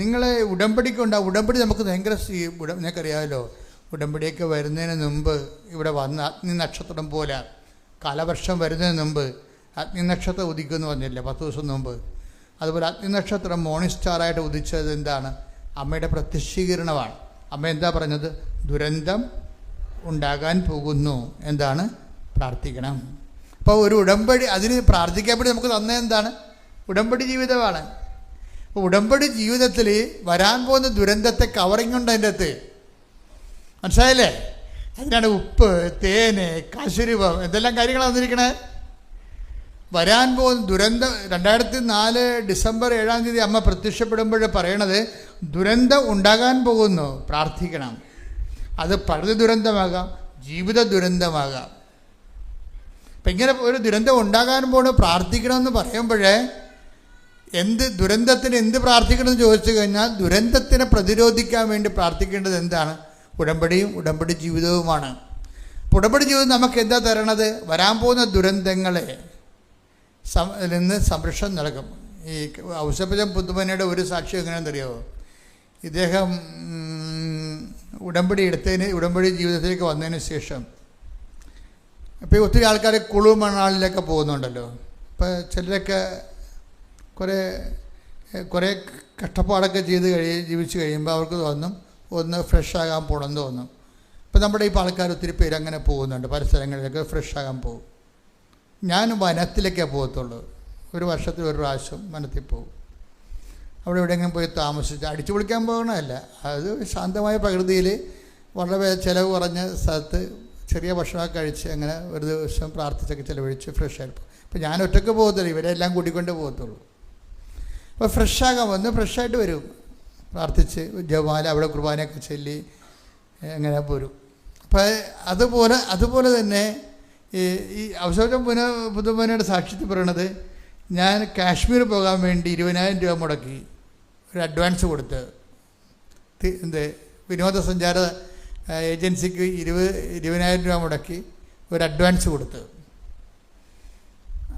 നിങ്ങളെ ഉടമ്പടിക്കുണ്ട്. ഉടമ്പടി നമുക്ക് ഭയങ്കര നിങ്ങൾക്കറിയാമല്ലോ, ഉടമ്പടിയൊക്കെ വരുന്നതിന് മുമ്പ് ഇവിടെ വന്ന് അഗ്നി നക്ഷത്രം പോലെ കാലവർഷം വരുന്നതിന് മുമ്പ് അഗ്നി നക്ഷത്രം ഉദിക്കുമെന്ന് പറഞ്ഞില്ലേ 10 ദിവസം മുമ്പ്. അതുപോലെ അഗ്നി നക്ഷത്രം മോർണിംഗ് സ്റ്റാറായിട്ട് ഉദിച്ചത് എന്താണ്? അമ്മയുടെ പ്രത്യക്ഷീകരണമാണ്. അമ്മ എന്താ പറഞ്ഞത്? ദുരന്തം ഉണ്ടാകാൻ പോകുന്നു, എന്താണ്? പ്രാർത്ഥിക്കണം. അപ്പോൾ ഒരു ഉടമ്പടി, അതിന് പ്രാർത്ഥിക്കാൻ വേണ്ടി നമുക്ക് തന്നത് എന്താണ്? ഉടമ്പടി ജീവിതമാണ്. അപ്പോൾ ഉടമ്പടി ജീവിതത്തിൽ വരാൻ പോകുന്ന ദുരന്തത്തെ കവറിങ് ഉണ്ട് അതിൻ്റെ അകത്ത്. മനസ്സിലായില്ലേ? അതിനാണ് ഉപ്പ്, തേന്, കശുരൂപം, എന്തെല്ലാം കാര്യങ്ങളാണ് വന്നിരിക്കണേ. വരാൻ പോകുന്ന ദുരന്തം 2004 ഡിസംബർ 7-ാം തീയതി അമ്മ പ്രത്യക്ഷപ്പെടുമ്പോൾ പറയണത് ദുരന്തം ഉണ്ടാകാൻ പോകുന്നു, പ്രാർത്ഥിക്കണം. അത് പ്രകൃതി ദുരന്തമാകാം, ജീവിത ദുരന്തമാകാം. അപ്പം ഇങ്ങനെ ഒരു ദുരന്തം ഉണ്ടാകാൻ പോകുന്നു, പ്രാർത്ഥിക്കണമെന്ന് പറയുമ്പോഴേ ദുരന്തത്തിന് എന്ത് പ്രാർത്ഥിക്കണമെന്ന് ചോദിച്ചു കഴിഞ്ഞാൽ ദുരന്തത്തിനെ പ്രതിരോധിക്കാൻ വേണ്ടി പ്രാർത്ഥിക്കേണ്ടത് എന്താണ്? ഉടമ്പടിയും ഉടമ്പടി ജീവിതവുമാണ്. ഉടമ്പടി ജീവിതം നമുക്ക് എന്താ തരണത്? വരാൻ പോകുന്ന ദുരന്തങ്ങളെ നിന്ന് സംരക്ഷണം നൽകും. ഈ ഔസേപ്പച്ചൻ പുതുമനയുടെ ഒരു സാക്ഷ്യം എങ്ങനെയാണെന്നറിയാമോ? ഇദ്ദേഹം ഉടമ്പടി ജീവിതത്തിലേക്ക് വന്നതിന് ശേഷം ഇപ്പോൾ ഒത്തിരി ആൾക്കാർ കുളു മണാളിലൊക്കെ പോകുന്നുണ്ടല്ലോ. ഇപ്പോൾ ചിലരൊക്കെ കുറേ കഷ്ടപ്പാടൊക്കെ ജീവിച്ച് കഴിയുമ്പോൾ അവർക്ക് തോന്നും ഒന്ന് ഫ്രഷ് ആകാൻ പോകണമെന്ന് തോന്നും. ഇപ്പം നമ്മുടെ ഇപ്പോൾ ആൾക്കാർ ഒത്തിരി പേര് അങ്ങനെ പോകുന്നുണ്ട്, പല സ്ഥലങ്ങളിലൊക്കെ ഫ്രഷ് ആകാൻ പോകും. ഞാൻ വനത്തിലേക്കേ പോകത്തുള്ളൂ. ഒരു വർഷത്തിൽ ഒരു പ്രാവശ്യം വനത്തിൽ പോകും. അവിടെ എവിടെയെങ്കിലും പോയി താമസിച്ച് അടിച്ചു പൊളിക്കാൻ പോകണമല്ല, അത് ശാന്തമായ പ്രകൃതിയിൽ വളരെ ചിലവ് കുറഞ്ഞ സ്ഥലത്ത് ചെറിയ ഭക്ഷണമൊക്കെ കഴിച്ച് അങ്ങനെ ഒരു ദിവസം പ്രാർത്ഥിച്ചൊക്കെ ചിലവഴിച്ച് ഫ്രഷായിട്ട് പോകും. അപ്പോൾ ഞാൻ ഒറ്റയ്ക്ക് പോകത്തില്ല, ഇവരെല്ലാം കൂട്ടിക്കൊണ്ടേ പോകത്തുള്ളൂ. അപ്പോൾ ഫ്രഷാകാൻ വന്ന് ഫ്രഷായിട്ട് വരും, പ്രാർത്ഥിച്ച് ജപമാല അവിടെ കുർബാനയൊക്കെ ചൊല്ലി അങ്ങനെ പോരും. അപ്പോൾ അതുപോലെ തന്നെ ഈ അവസരം പുതുമനയുടെ സാക്ഷ്യത്തിൽ പറയണത്, ഞാൻ കാശ്മീർ പോകാൻ വേണ്ടി 20,000 രൂപ മുടക്കി ഒരു അഡ്വാൻസ് കൊടുത്ത് വിനോദസഞ്ചാര ഏജൻസിക്ക് 20,000 രൂപ മുടക്കി ഒരു അഡ്വാൻസ് കൊടുത്ത്.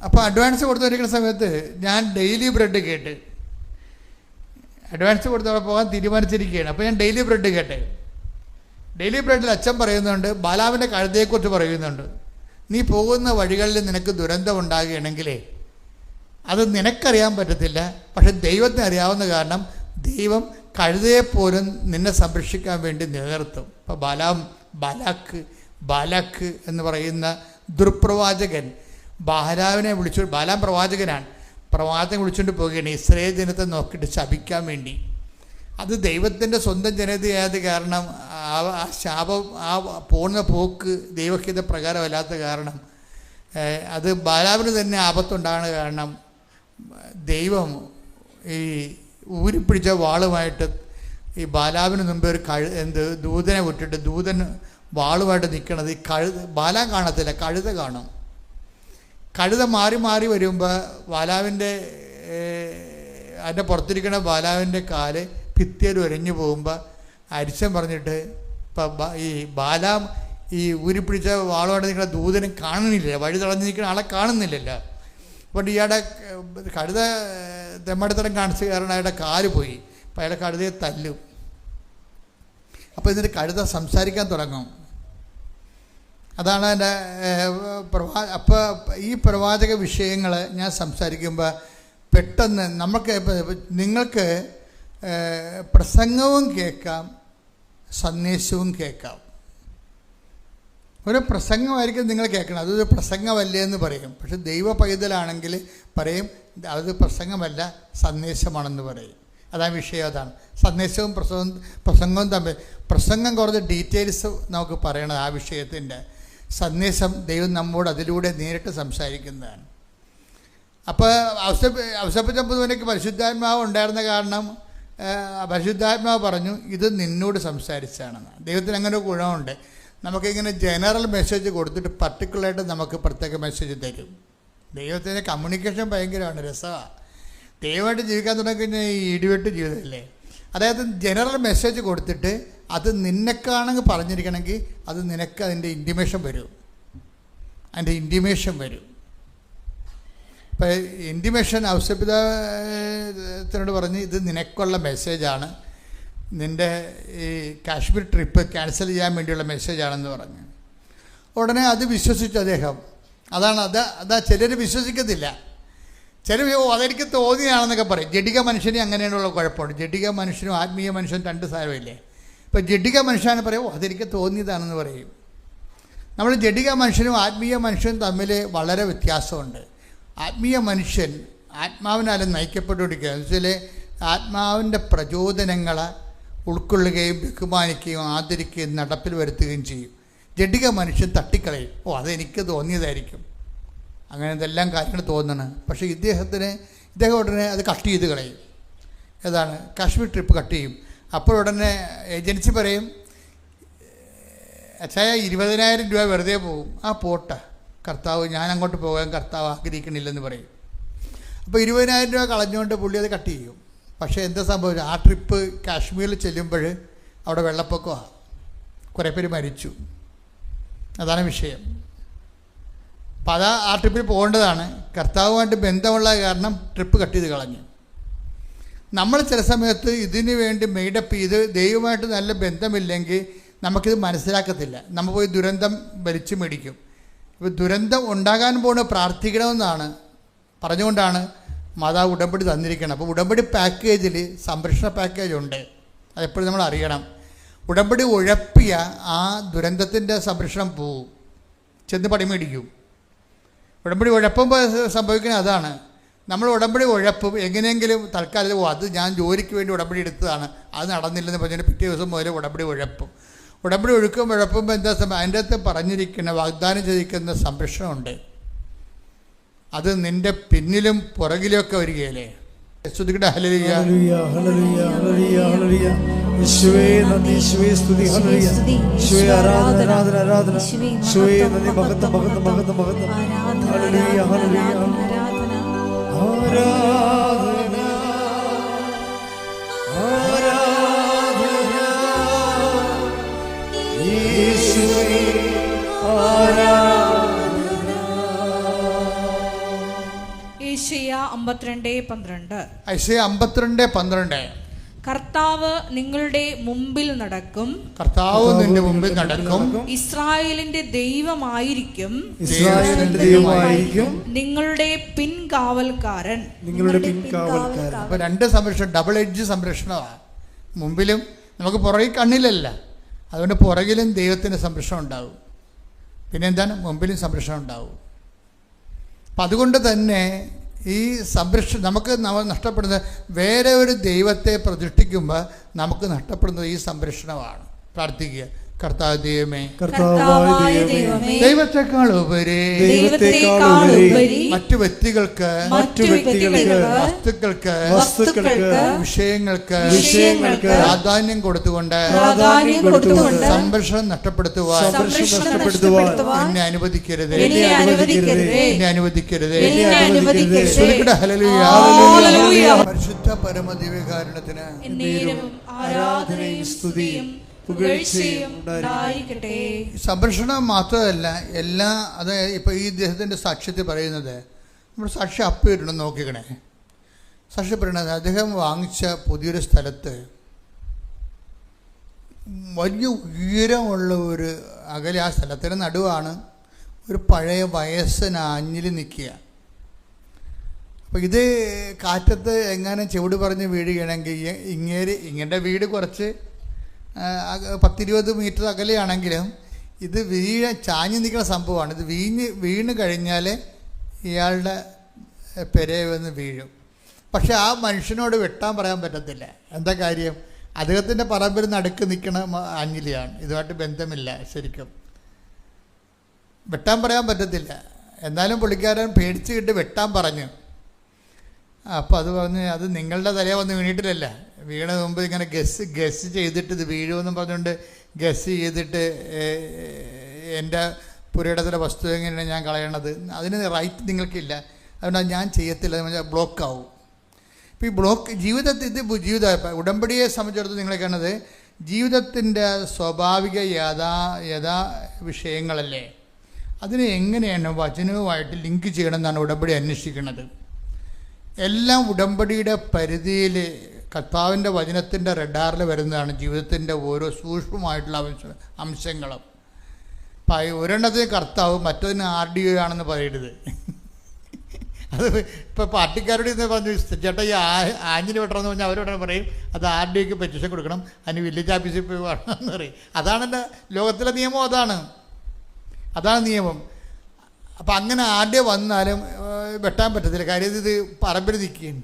അപ്പോൾ അഡ്വാൻസ് കൊടുത്തിരിക്കുന്ന സമയത്ത് ഞാൻ ഡെയിലി ബ്രെഡ് കേട്ട് അഡ്വാൻസ് കൊടുത്ത് അവിടെ പോകാൻ തീരുമാനിച്ചിരിക്കുകയാണ്. അപ്പോൾ ഞാൻ ഡെയിലി ബ്രെഡ് കേട്ടെ. ഡെയിലി ബ്രെഡിൽ അച്ഛൻ പറയുന്നുണ്ട്, ബാലാവിൻ്റെ കഴുതയെക്കുറിച്ച് പറയുന്നുണ്ട്, നീ പോകുന്ന വഴികളിൽ നിനക്ക് ദുരന്തം ഉണ്ടാകുകയാണെങ്കിലേ അത് നിനക്കറിയാൻ പറ്റത്തില്ല, പക്ഷെ ദൈവത്തിന് അറിയാവുന്ന കാരണം ദൈവം കഴുതയെപ്പോലും നിന്നെ സംരക്ഷിക്കാൻ വേണ്ടി നിലനിർത്തും. അപ്പോൾ ബാലാക്ക് എന്ന് പറയുന്ന ദുർപ്രവാചകൻ ബാലാവിനെ ബാലാം പ്രവാചകനാണ്, പ്രവാചകൻ വിളിച്ചുകൊണ്ട് പോവുകയാണ് ഇസ്രായേൽ ജനത്തെ നോക്കിയിട്ട് ശപിക്കാൻ വേണ്ടി. അത് ദൈവത്തിൻ്റെ സ്വന്തം ജനതയായത് കാരണം ആ ശാപം, ആ പോകുന്ന പോക്ക് ദൈവഹിത പ്രകാരമല്ലാത്ത കാരണം, അത് ബാലാവിന് തന്നെ ആപത്തുണ്ടാകുന്ന കാരണം ദൈവം ഈ ഊരിപ്പിടിച്ച വാളുമായിട്ട് ഈ ബാലാവിന് മുമ്പ് ഒരു ദൂതനെ വിട്ടിട്ട് ദൂതൻ വാളുമായിട്ട് നിൽക്കണത്. ഈ ബാലാൻ കാണത്തില്ല, കഴുത കാണും. കഴുത മാറി മാറി വരുമ്പോൾ ബാലാവിൻ്റെ അതിൻ്റെ പുറത്തിരിക്കുന്ന ബാലാവിൻ്റെ കാല് ഭിത്തിയിൽ ഉരഞ്ഞു പോകുമ്പോൾ അരിശൻ പറഞ്ഞിട്ട് ഇപ്പം ഈ ബാലാം ഈ ഊരിപ്പിടിച്ച വാളുമായിട്ട് നിൽക്കുന്ന ദൂതനെ കാണുന്നില്ല, വഴി തടഞ്ഞ് നിൽക്കുന്ന ആളെ കാണുന്നില്ലല്ലോ. അപ്പോൾ ഇയാളുടെ കഴുത തെമ്മടിത്തരം കാണിച്ച് കാരണം അയാളുടെ കാല് പോയി. അപ്പോൾ അയാളുടെ കഴുതയെ തല്ലും. അപ്പോൾ ഇതിൻ്റെ കഴുത സംസാരിക്കാൻ തുടങ്ങും. അതാണ് എൻ്റെ അപ്പോൾ ഈ പ്രവാചക വിഷയങ്ങൾ ഞാൻ സംസാരിക്കുമ്പോൾ പെട്ടെന്ന് നിങ്ങൾക്ക് പ്രസംഗവും കേൾക്കാം, സന്ദേശവും കേൾക്കാം. ഒരു പ്രസംഗമായിരിക്കും നിങ്ങൾ കേൾക്കണം, അതൊരു പ്രസംഗമല്ലേ എന്ന് പറയും. പക്ഷെ ദൈവ പൈതലാണെങ്കിൽ പറയും അത് പ്രസംഗമല്ല, സന്ദേശമാണെന്ന് പറയും. അതാണ് വിഷയം. അതാണ് സന്ദേശവും പ്രസംഗവും തമ്മിൽ. പ്രസംഗം കുറച്ച് ഡീറ്റെയിൽസ് നമുക്ക് പറയണത് ആ വിഷയത്തിൻ്റെ. സന്ദേശം ദൈവം നമ്മോട് അതിലൂടെ നേരിട്ട് സംസാരിക്കുന്നതാണ്. അപ്പോൾ ഔസേപ്പച്ചമ്പുതുവനയ്ക്ക് പരിശുദ്ധാത്മാവ് ഉണ്ടായിരുന്ന കാരണം പരിശുദ്ധാത്മാവ് പറഞ്ഞു ഇത് നിന്നോട് സംസാരിച്ചാണെന്ന്. ദൈവത്തിന് അങ്ങനെ ഒരു ഗുണമുണ്ട്, നമുക്കിങ്ങനെ ജനറൽ മെസ്സേജ് കൊടുത്തിട്ട് പർട്ടിക്കുലറായിട്ട് നമുക്ക് പ്രത്യേക മെസ്സേജ് തരും. ദൈവത്തിൻ്റെ കമ്മ്യൂണിക്കേഷൻ ഭയങ്കരമാണ്, രസമാണ്. ദൈവമായിട്ട് ജീവിക്കാൻ തുടങ്ങിക്കഴിഞ്ഞാൽ ഈ ഇടിവെട്ട് ജീവിതമല്ലേ. അതായത് ജനറൽ മെസ്സേജ് കൊടുത്തിട്ട് അത് നിന്നെക്കാണെങ്കിൽ പറഞ്ഞിരിക്കണമെങ്കിൽ അത് നിനക്ക് അതിൻ്റെ ഇൻറ്റിമേഷൻ വരും. ഇപ്പോൾ ഇൻറ്റിമേഷൻ ഔസേപ്പിതാത്തിനോട് പറഞ്ഞ് ഇത് നിനക്കുള്ള മെസ്സേജാണ്, നിൻ്റെ ഈ കാശ്മീർ ട്രിപ്പ് ക്യാൻസൽ ചെയ്യാൻ വേണ്ടിയുള്ള മെസ്സേജാണെന്ന് പറഞ്ഞു. ഉടനെ അത് വിശ്വസിച്ചു അദ്ദേഹം. അതാ ചിലർ വിശ്വസിക്കത്തില്ല. ചില അതെനിക്ക് തോന്നിയാണെന്നൊക്കെ പറയും. ജഡിക മനുഷ്യന് അങ്ങനെയുള്ള കുഴപ്പമുണ്ട്. ജഡിക മനുഷ്യനും ആത്മീയ മനുഷ്യനും രണ്ട് സാരമില്ലേ. ഇപ്പോൾ ജഡിക മനുഷ്യനെ പറയും അതെനിക്ക് തോന്നിയതാണെന്ന് പറയും. നമ്മൾ ജഡിക മനുഷ്യനും ആത്മീയ മനുഷ്യനും തമ്മിൽ വളരെ വ്യത്യാസമുണ്ട്. ആത്മീയ മനുഷ്യൻ ആത്മാവിനാലും നയിക്കപ്പെട്ടുകൊണ്ടിരിക്കുക. എന്ന് വെച്ചാൽ ആത്മാവിൻ്റെ പ്രചോദനങ്ങളെ ഉൾക്കൊള്ളുകയും ബഹുമാനിക്കുകയും ആദരിക്കുകയും നടപ്പിൽ വരുത്തുകയും ചെയ്യും. ജഡിക മനുഷ്യൻ തട്ടിക്കളയും, അതെനിക്ക് തോന്നിയതായിരിക്കും, അങ്ങനെ ഇതെല്ലാം കാര്യങ്ങൾ തോന്നണം. പക്ഷേ ഇദ്ദേഹം ഉടനെ അത് കട്ട് ചെയ്ത് കളയും. ഏതാണ് കാശ്മീർ ട്രിപ്പ് കട്ട് ചെയ്യും. അപ്പോൾ ഉടനെ ഏജൻസി പറയും അച്ഛായ 20,000 രൂപ വെറുതെ പോകും. പോട്ടെ കർത്താവ്, ഞാൻ അങ്ങോട്ട് പോകാൻ കർത്താവ് ആഗ്രഹിക്കണില്ലെന്ന് പറയും. അപ്പോൾ 20,000 രൂപ കളഞ്ഞുകൊണ്ട് പുള്ളി അത് കട്ട് ചെയ്യും. പക്ഷേ എന്താ സംഭവിച്ചു, ആ ട്രിപ്പ് കാശ്മീരിൽ ചെല്ലുമ്പോൾ അവിടെ വെള്ളപ്പൊക്കമാണ്, കുറേ പേര് മരിച്ചു. അതാണ് വിഷയം. അപ്പോൾ ആ ട്രിപ്പിൽ പോകേണ്ടതാണ്, കർത്താവുമായിട്ട് ബന്ധമുള്ള കാരണം ട്രിപ്പ് കട്ട് ചെയ്ത് കളഞ്ഞു. നമ്മൾ ചില സമയത്ത് ഇതിനു വേണ്ടി മെയ്ഡപ്പ് ചെയ്ത് ദൈവമായിട്ട് നല്ല ബന്ധമില്ലെങ്കിൽ നമുക്കിത് മനസ്സിലാക്കത്തില്ല. നമ്മൾ പോയി ദുരന്തം വലിച്ചു മേടിക്കും. ഇപ്പോൾ ദുരന്തം ഉണ്ടാകാൻ പോകുന്ന പ്രാർത്ഥിക്കണമെന്നാണ് പറഞ്ഞുകൊണ്ടാണ് മാതാവ് ഉടമ്പടി തന്നിരിക്കണം. അപ്പോൾ ഉടമ്പടി പാക്കേജിൽ സംരക്ഷണ പാക്കേജ് ഉണ്ട്, അതെപ്പോഴും നമ്മൾ അറിയണം. ഉടമ്പടി ഉഴപ്പിയ ആ ദുരന്തത്തിൻ്റെ സംരക്ഷണം പോവും, ചെന്ന് പടി മേടിക്കും. ഉടമ്പടി ഉഴപ്പുമ്പോൾ സംഭവിക്കുന്നത് അതാണ്. നമ്മൾ ഉടമ്പടി ഉഴപ്പും എങ്ങനെയെങ്കിലും തൽക്കാലം അത് ഞാൻ ജോലിക്ക് വേണ്ടി ഉടമ്പടി എടുത്തതാണ്, അത് നടന്നില്ലെന്ന് പറഞ്ഞാൽ പിറ്റേ ദിവസം മുതൽ ഉടമ്പടി ഉഴപ്പും. ഉടമ്പടി ഉഴപ്പുമ്പോൾ എന്താ അതിൻ്റെ അകത്ത് പറഞ്ഞിരിക്കുന്ന വാഗ്ദാനം ചെയ്തിരിക്കുന്ന സംരക്ഷണമുണ്ട്. അത് നിൻ്റെ പിന്നിലും പുറകിലുമൊക്കെ വരികയല്ലേ. സ്തുതിക്കട്ടെ, ഹല്ലേലൂയ. യേശുവേ നന്ദി, യേശുവേ സ്തുതി, ഹല്ലേലൂയ. യേശുവേ ആരാധന, ആരാധന, ആരാധന. യേശുവേ നന്ദി, മഹത്വം, മഹത്വം, മഹത്വം, മഹത്വം. Hallelujah, hallelujah. ആരാധന, ആരാധന. യേശുവേ ആരാധന. യേശയ്യ 52:12. ഐശയ്യ 52:12. കർത്താവ് നിങ്ങളുടെ മുമ്പിൽ നടക്കും, കർത്താവ് നിന്റെ മുമ്പിൽ നടക്കും, ഇസ്രായേലിന്റെ ദൈവമായിരിക്കും, ഇസ്രായേലിന്റെ ദൈവമായിരിക്കും, നിങ്ങളുടെ പിൻകാവൽക്കാരൻ. നിങ്ങളുടെ പിൻകാവൽക്കാരൻ. അപ്പോൾ രണ്ട് സംരക്ഷണം, ഡബിൾ എഡ്ജ് സംരക്ഷണമാണ്. മുമ്പിലും നമുക്ക് പുറകിൽ കണ്ണിലല്ല, അതുകൊണ്ട് പുറകിലും ദൈവത്തിൻ്റെ സംരക്ഷണം ഉണ്ടാവും. പിന്നെ എന്താണ്, മുമ്പിലും സംരക്ഷണം ഉണ്ടാവും. അപ്പം അതുകൊണ്ട് തന്നെ ഈ സംരക്ഷണം നമുക്ക് നഷ്ടപ്പെടുന്നത്, വേറെ ഒരു ദൈവത്തെ പ്രതിഷ്ഠിക്കുമ്പോൾ നമുക്ക് നഷ്ടപ്പെടുന്നത് ഈ സംരക്ഷണമാണ്. പ്രാർത്ഥിക്കുക, കർത്താവ് ദൈവമേ, കർത്താവായ ദൈവമേ, ദൈവത്തെക്കാൾ ഉപരി മറ്റു വ്യക്തികൾക്ക്, വസ്തുക്കൾക്ക്, വിഷയങ്ങൾക്ക് പ്രാധാന്യം കൊടുത്തുകൊണ്ട് സംരക്ഷണം നഷ്ടപ്പെടുത്തുവാൻ എന്നെ അനുവദിക്കരുത്, എന്നെ അനുവദിക്കരുത്. പരിശുദ്ധ പരമദിവ്യകാരുണ്യത്തിന് ആരാധനയും സ്തുതിയും പുകഴ്ചയും ഉണ്ടായിരിക്കട്ടെ. സംരക്ഷണം മാത്രമല്ല, എല്ലാ അതായത് ഇപ്പോൾ ഈ അദ്ദേഹത്തിൻ്റെ സാക്ഷ്യത്തിൽ പറയുന്നത്, നമ്മുടെ സാക്ഷി അപ്പിടണം നോക്കിക്കണേ. സാക്ഷി പറയണത് അദ്ദേഹം വാങ്ങിച്ച പുതിയൊരു സ്ഥലത്ത് വലിയ ഉയരമുള്ള ഒരു അകലെ, ആ സ്ഥലത്തിന് നടുവാണ് ഒരു പഴയ വയസ്സൻ ആഞ്ഞിൽ നിൽക്കുക. അപ്പോൾ ഇത് കാറ്റത്ത് എങ്ങാനും ചുവട് പറഞ്ഞ് വീഴുകയാണെങ്കിൽ ഇങ്ങയുടെ വീട് കുറച്ച് 10-20 മീറ്റർ അകലെയാണെങ്കിലും ഇത് ചാഞ്ഞ് നിൽക്കുന്ന സംഭവമാണ്. ഇത് വീണ് കഴിഞ്ഞാൽ ഇയാളുടെ പെരയെ വന്ന് വീഴും. പക്ഷെ ആ മനുഷ്യനോട് വെട്ടാൻ പറയാൻ പറ്റത്തില്ല. എന്താ കാര്യം, അദ്ദേഹത്തിൻ്റെ പറമ്പിൽ നടുക്ക് നിൽക്കണ ആഞ്ഞിലിയാണ്, ഇതുമായിട്ട് ബന്ധമില്ല. ശരിക്കും വെട്ടാൻ പറയാൻ പറ്റത്തില്ല. എന്നാലും പുള്ളിക്കാരൻ പേടിച്ച് കിട്ട് വെട്ടാൻ പറഞ്ഞു. അപ്പോൾ അത് പറഞ്ഞ്, അത് നിങ്ങളുടെ തലയെ വന്ന് വീണിട്ടില്ലല്ല, വീണ മുമ്പ് ഇങ്ങനെ ഗസ് ചെയ്തിട്ട് ഇത് വീഴുമെന്നും പറഞ്ഞുകൊണ്ട് ഗസ് ചെയ്തിട്ട് എൻ്റെ പുരയിടത്തിലെ വസ്തു എങ്ങനെയാണ് ഞാൻ കളയണത്, അതിന് റൈറ്റ് നിങ്ങൾക്കില്ല, അതുകൊണ്ട് ഞാൻ ചെയ്യത്തില്ല, ബ്ലോക്കാവും. ഇപ്പോൾ ഈ ബ്ലോക്ക് ജീവിതത്തിൽ ഇത് ഉടമ്പടിയെ സംബന്ധിച്ചിടത്തോളം നിങ്ങളെ കാണുന്നത് ജീവിതത്തിൻ്റെ സ്വാഭാവിക യഥാ വിഷയങ്ങളല്ലേ, അതിനെ എങ്ങനെയാണ് വചനവുമായിട്ട് ലിങ്ക് ചെയ്യണമെന്നാണ് ഉടമ്പടി അന്വേഷിക്കുന്നത്. എല്ലാം ഉടമ്പടിയുടെ പരിധിയിൽ കർത്താവിൻ്റെ വചനത്തിൻ്റെ റഡാറിൽ വരുന്നതാണ് ജീവിതത്തിൻ്റെ ഓരോ സൂക്ഷ്മമായിട്ടുള്ള അംശങ്ങളും. ഒരെണ്ണത്തിന് കർത്താവ്, മറ്റതിന് RDO ആണെന്ന് പറയരുത്. അത് ഇപ്പോൾ പാർട്ടിക്കാരോട് ഇന്ന് പറഞ്ഞു, ചേട്ടാ ഈ ആഞ്ഞിന് വെട്ടണമെന്ന് പറഞ്ഞാൽ അവരോട് പറയും അത് RDOക്ക് പെറ്റീഷൻ കൊടുക്കണം, അതിന് വില്ലേജ് ഓഫീസിൽ പോയി വേണമെന്ന് പറയും. അതാണ് എൻ്റെ ലോകത്തിലെ നിയമം, അതാണ് നിയമം. അപ്പം അങ്ങനെ RDO വന്നാലും വെട്ടാൻ പറ്റത്തില്ല. കാര്യം ഇത് പറമ്പിൽ നിൽക്കുകയാണ്,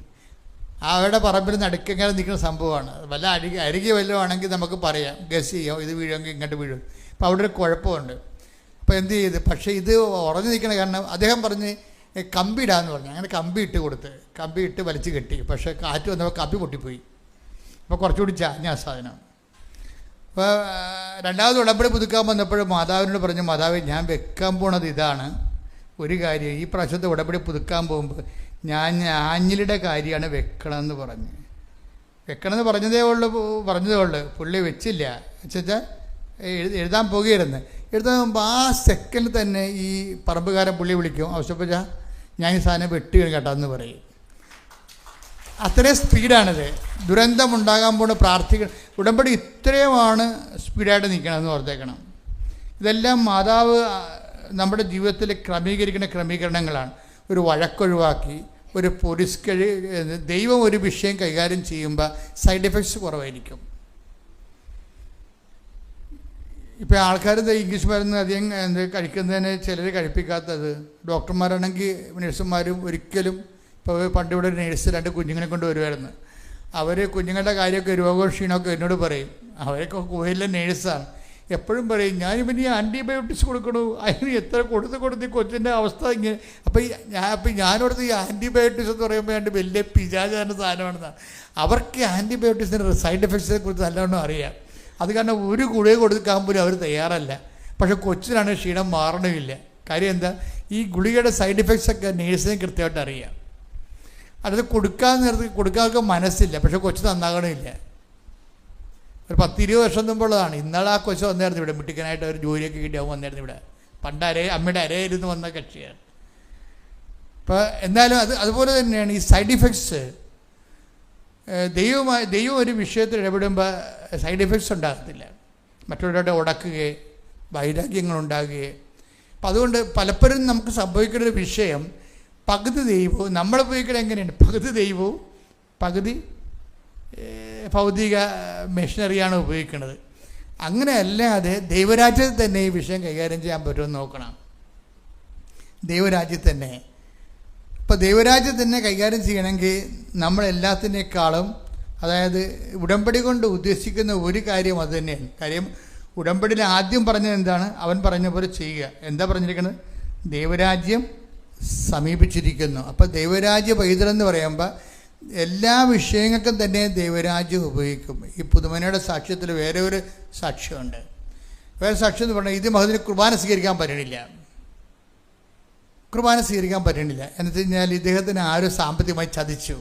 അവരുടെ പറമ്പിൽ നടുക്കെങ്ങനെ നിൽക്കുന്ന സംഭവമാണ്. വല്ല അരികെ വല്ലതും ആണെങ്കിൽ നമുക്ക് പറയാം, ഗസ് ചെയ്യാം, ഇത് വീഴുമെങ്കിൽ ഇങ്ങോട്ട് വീഴും. അപ്പോൾ അവിടെ ഒരു കുഴപ്പമുണ്ട്. അപ്പോൾ എന്ത് ചെയ്ത്, പക്ഷേ ഇത് ഉറഞ്ഞു നിൽക്കണ കാരണം അദ്ദേഹം പറഞ്ഞ് കമ്പി ഇടാന്ന് പറഞ്ഞു. അങ്ങനെ കമ്പി ഇട്ട് കൊടുത്ത്, കമ്പി ഇട്ട് വലിച്ചു കെട്ടി. പക്ഷേ കാറ്റ് വന്നപ്പോൾ കമ്പി പൊട്ടിപ്പോയി. അപ്പോൾ കുറച്ചുകൂടി ചാഞ്ഞ സാധനം. അപ്പോൾ രണ്ടാമത് ഉടമ്പടി പുതുക്കാൻ വന്നപ്പോൾ മാതാവിനോട് പറഞ്ഞു, മാതാവ് ഞാൻ വെക്കാൻ പോണത് ഇതാണ് ഒരു കാര്യം, ഈ പ്രാവശ്യത്തെ ഉടമ്പടി പുതുക്കാൻ പോകുമ്പോൾ ഞാൻ ആഞ്ഞിലിയുടെ കാര്യമാണ് വെക്കണമെന്ന് പറഞ്ഞു. വെക്കണമെന്ന് പറഞ്ഞതേ ഉള്ളൂ. പുള്ളി വെച്ചില്ല. വെച്ചാൽ എഴുതാൻ പോകുകയായിരുന്നു. എഴുതാൻ മുമ്പ് ആ സെക്കൻഡിൽ തന്നെ ഈ പറമ്പുകാരൻ പുള്ളി വിളിക്കും, ആവശ്യപ്പെട്ടാ ഞാൻ ഈ സാധനം വെട്ടി കേട്ടാന്ന് പറയും. അത്രയും സ്പീഡാണിത്. ദുരന്തമുണ്ടാകാൻ പോകുന്ന പ്രാർത്ഥിക്കണം. ഉടമ്പടി ഇത്രയുമാണ് സ്പീഡായിട്ട് നിൽക്കണമെന്ന് ഓർത്തേക്കണം. ഇതെല്ലാം മാതാവ് നമ്മുടെ ജീവിതത്തിൽ ക്രമീകരിക്കുന്ന ക്രമീകരണങ്ങളാണ്. ഒരു വഴക്കൊഴിവാക്കി, ഒരു ദൈവം ഒരു വിഷയം കൈകാര്യം ചെയ്യുമ്പോൾ സൈഡ് എഫക്ട്സ് കുറവായിരിക്കും. ഇപ്പോൾ ആൾക്കാർ ഇംഗ്ലീഷ് മരുന്ന് അധികം കഴിക്കുന്നതിന് ചിലർ കഴിപ്പിക്കാത്തത്, ഡോക്ടർമാരാണെങ്കിൽ നഴ്സുമാരും ഒരിക്കലും ഇപ്പോൾ പണ്ട് ഇവിടെ ഒരു നേഴ്സ് 2 കുഞ്ഞുങ്ങളെ കൊണ്ട് വരുമായിരുന്നു. അവർ കുഞ്ഞുങ്ങളുടെ കാര്യമൊക്കെ രോഗവും ക്ഷീണമൊക്കെ എന്നോട് പറയും. അവരൊക്കെ കുവൈറ്റിലെ നേഴ്സാണ്. എപ്പോഴും പറയും ഞാനിപ്പം ഈ ആൻറ്റിബയോട്ടിക്സ് കൊടുക്കണു, അതിന് എത്ര കൊടുത്ത് കൊച്ചിൻ്റെ അവസ്ഥ ഇങ്ങനെ. അപ്പം ഞാനോടത്ത് ഈ ആൻറ്റിബയോട്ടിക്സ് എന്ന് പറയുമ്പോൾ രണ്ട് വലിയ പിശാചാരൻ്റെ സാധനമാണെന്നാണ്. അവർക്ക് ആൻറ്റിബയോട്ടിക്സിൻ്റെ സൈഡ് എഫക്ട്സിനെ കുറിച്ച് നല്ലവണ്ണം അറിയാം. അത് കാരണം ഒരു ഗുളിക കൊടുക്കാൻ പോലും അവർ തയ്യാറല്ല. പക്ഷേ കൊച്ചിനാണ് ക്ഷീണം മാറണമില്ല. കാര്യം എന്താ, ഈ ഗുളികയുടെ സൈഡ് എഫക്ട്സൊക്കെ നേഴ്സിനെ കൃത്യമായിട്ട് അറിയാം. അത് കൊടുക്കാർക്ക് മനസ്സില്ല, പക്ഷെ കൊച്ചു നന്നാകണമില്ല. ഒരു 10-20 വർഷം മുമ്പുള്ളതാണ്. ഇന്നാൾ ആ കൊച്ചു വന്നായിരുന്നു ഇവിടെ, മിട്ടിക്കനായിട്ട് ഒരു ജോലിയൊക്കെ കിട്ടി അവൻ വന്നായിരുന്നു ഇവിടെ. പണ്ട് അമ്മയുടെ അരയിരുന്ന് വന്ന കക്ഷിയാണ്. അപ്പോൾ എന്നാലും അതുപോലെ തന്നെയാണ് ഈ സൈഡ് ഇഫക്ട്സ്. ദൈവം ഒരു വിഷയത്തിൽ ഇടപെടുമ്പോൾ സൈഡ് ഇഫക്ട്സ് ഉണ്ടാകത്തില്ല. മറ്റുള്ളവരുടെ ഉടക്കുകയോ വൈരാഗ്യങ്ങളുണ്ടാകുകയോ. അപ്പം അതുകൊണ്ട് പലപ്പോഴും നമുക്ക് സംഭവിക്കുന്ന ഒരു വിഷയം, പകുതി ദൈവവും നമ്മൾ ഉപയോഗിക്കുന്നത് എങ്ങനെയാണ്, പകുതി ദൈവവും പകുതി ഭൗതിക മെഷീനറിയാണ് ഉപയോഗിക്കുന്നത്. അങ്ങനെ അല്ലാതെ ദൈവരാജ്യത്തിൽ തന്നെ ഈ വിഷയം കൈകാര്യം ചെയ്യാൻ പറ്റുമെന്ന് നോക്കണം. ദൈവരാജ്യത്തിൽ തന്നെ ഇപ്പോൾ ദൈവരാജ്യം തന്നെ കൈകാര്യം ചെയ്യണമെങ്കിൽ നമ്മളെല്ലാത്തിനേക്കാളും, അതായത് ഉടമ്പടി കൊണ്ട് ഉദ്ദേശിക്കുന്ന ഒരു കാര്യം അത് തന്നെയാണ്. കാര്യം ഉടമ്പടിയിൽ ആദ്യം പറഞ്ഞത് എന്താണ്, അവൻ പറഞ്ഞ പോലെ ചെയ്യുക. എന്താ പറഞ്ഞിരിക്കുന്നത്, ദൈവരാജ്യം സമീപിച്ചിരിക്കുന്നു. അപ്പോൾ ദൈവരാജ്യ പൈതലെന്ന് പറയുമ്പോൾ എല്ലാ വിഷയങ്ങൾക്കും തന്നെ ദൈവരാജ്യം ഉപയോഗിക്കും. ഈ പുതുമനയുടെ സാക്ഷ്യത്തിൽ വേറെ ഒരു സാക്ഷ്യമുണ്ട്. വേറെ സാക്ഷ്യം എന്ന് പറഞ്ഞാൽ ഇത് മഹതിന് കുർബാന സ്വീകരിക്കാൻ പറ്റണില്ല. എന്ന് വെച്ച് കഴിഞ്ഞാൽ ഇദ്ദേഹത്തിന് ആരും സാമ്പത്തികമായി ചതിച്ചു.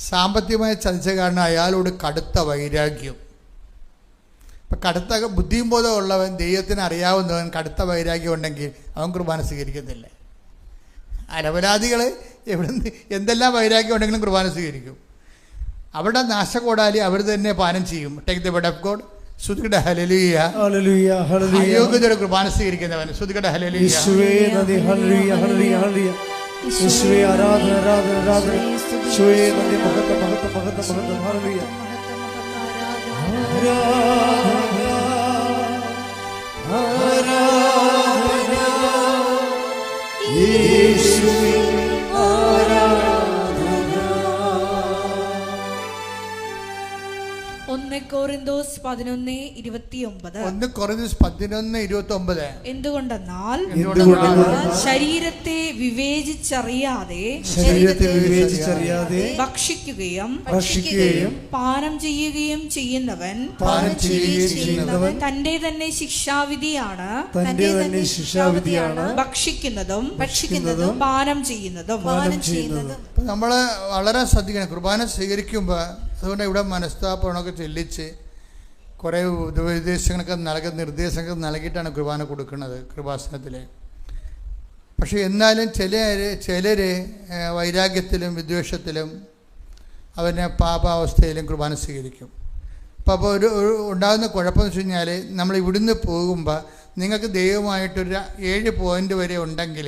സാമ്പത്തികമായി ചതിച്ച കാരണം അയാളോട് കടുത്ത വൈരാഗ്യം. ഇപ്പം കടുത്ത ബുദ്ധിയും ബോധം ഉള്ളവൻ, ദൈവത്തിന് അറിയാവുന്നവൻ കടുത്ത വൈരാഗ്യം ഉണ്ടെങ്കിൽ അവൻ കുർബാന സ്വീകരിക്കത്തില്ല. അരപരാധികൾ എവിടുന്ന് എന്തെല്ലാം വൈരാഗ്യം ഉണ്ടെങ്കിലും കുർബാന സ്വീകരിക്കും. അവിടെ നാശകോടാലി അവർ തന്നെ പാനം ചെയ്യും. Take the word of God. സ്തുതിക്കട്ടെ ഹല്ലേലൂയ. Hallelujah hallelujah. അയോഗ്യതയുടെ കുർബാന സ്വീകരിക്കുന്നവൻ സ്തുതിക്കട്ടെ ഹല്ലേലൂയ. യേശുവേ നന്ദി. Hallelujah hallelujah hallelujah. യേശുവേ ആരാധന ആരാധന ആരാധന. യേശുവേ നന്ദി. മഹത്വം മഹത്വം മഹത്വം മഹത്വം. ഹല്ലേലൂയ. ആരാധന യേശുവേ ആരാധന. 1 Corinthians 11:29. 1 Corinthians 11:29. എന്തുകൊണ്ടെന്നാൽ ശരീരത്തെ വിവേചിച്ചറിയാതെ ഭക്ഷിക്കുകയും പാനം ചെയ്യുകയും ചെയ്യുന്നവൻ തന്റെ തന്നെ ശിക്ഷാവിധിയാണ് ഭക്ഷിക്കുന്നതും പാനം ചെയ്യുന്നതും. നമ്മൾ വളരെ ശ്രദ്ധിക്കണം കുർബാന സ്വീകരിക്കുമ്പോൾ. അതുകൊണ്ട് ഇവിടെ മനസ്താപണമൊക്കെ ചെല്ലിച്ച് കുറേ നിർദ്ദേശങ്ങൾ നൽകിയിട്ടാണ് കുർബാന കൊടുക്കുന്നത് കൃപാസനത്തിൽ. പക്ഷേ എന്നാലും ചിലർ വൈരാഗ്യത്തിലും വിദ്വേഷത്തിലും അവനെ പാപാവസ്ഥയിലും കുർബാന സ്വീകരിക്കും. അപ്പോൾ ഒരു ഉണ്ടാകുന്ന കുഴപ്പമെന്ന് വെച്ച് കഴിഞ്ഞാൽ, നമ്മൾ ഇവിടുന്ന് പോകുമ്പോൾ നിങ്ങൾക്ക് ദൈവമായിട്ടൊരു 7 പോയിൻ്റ് വരെ ഉണ്ടെങ്കിൽ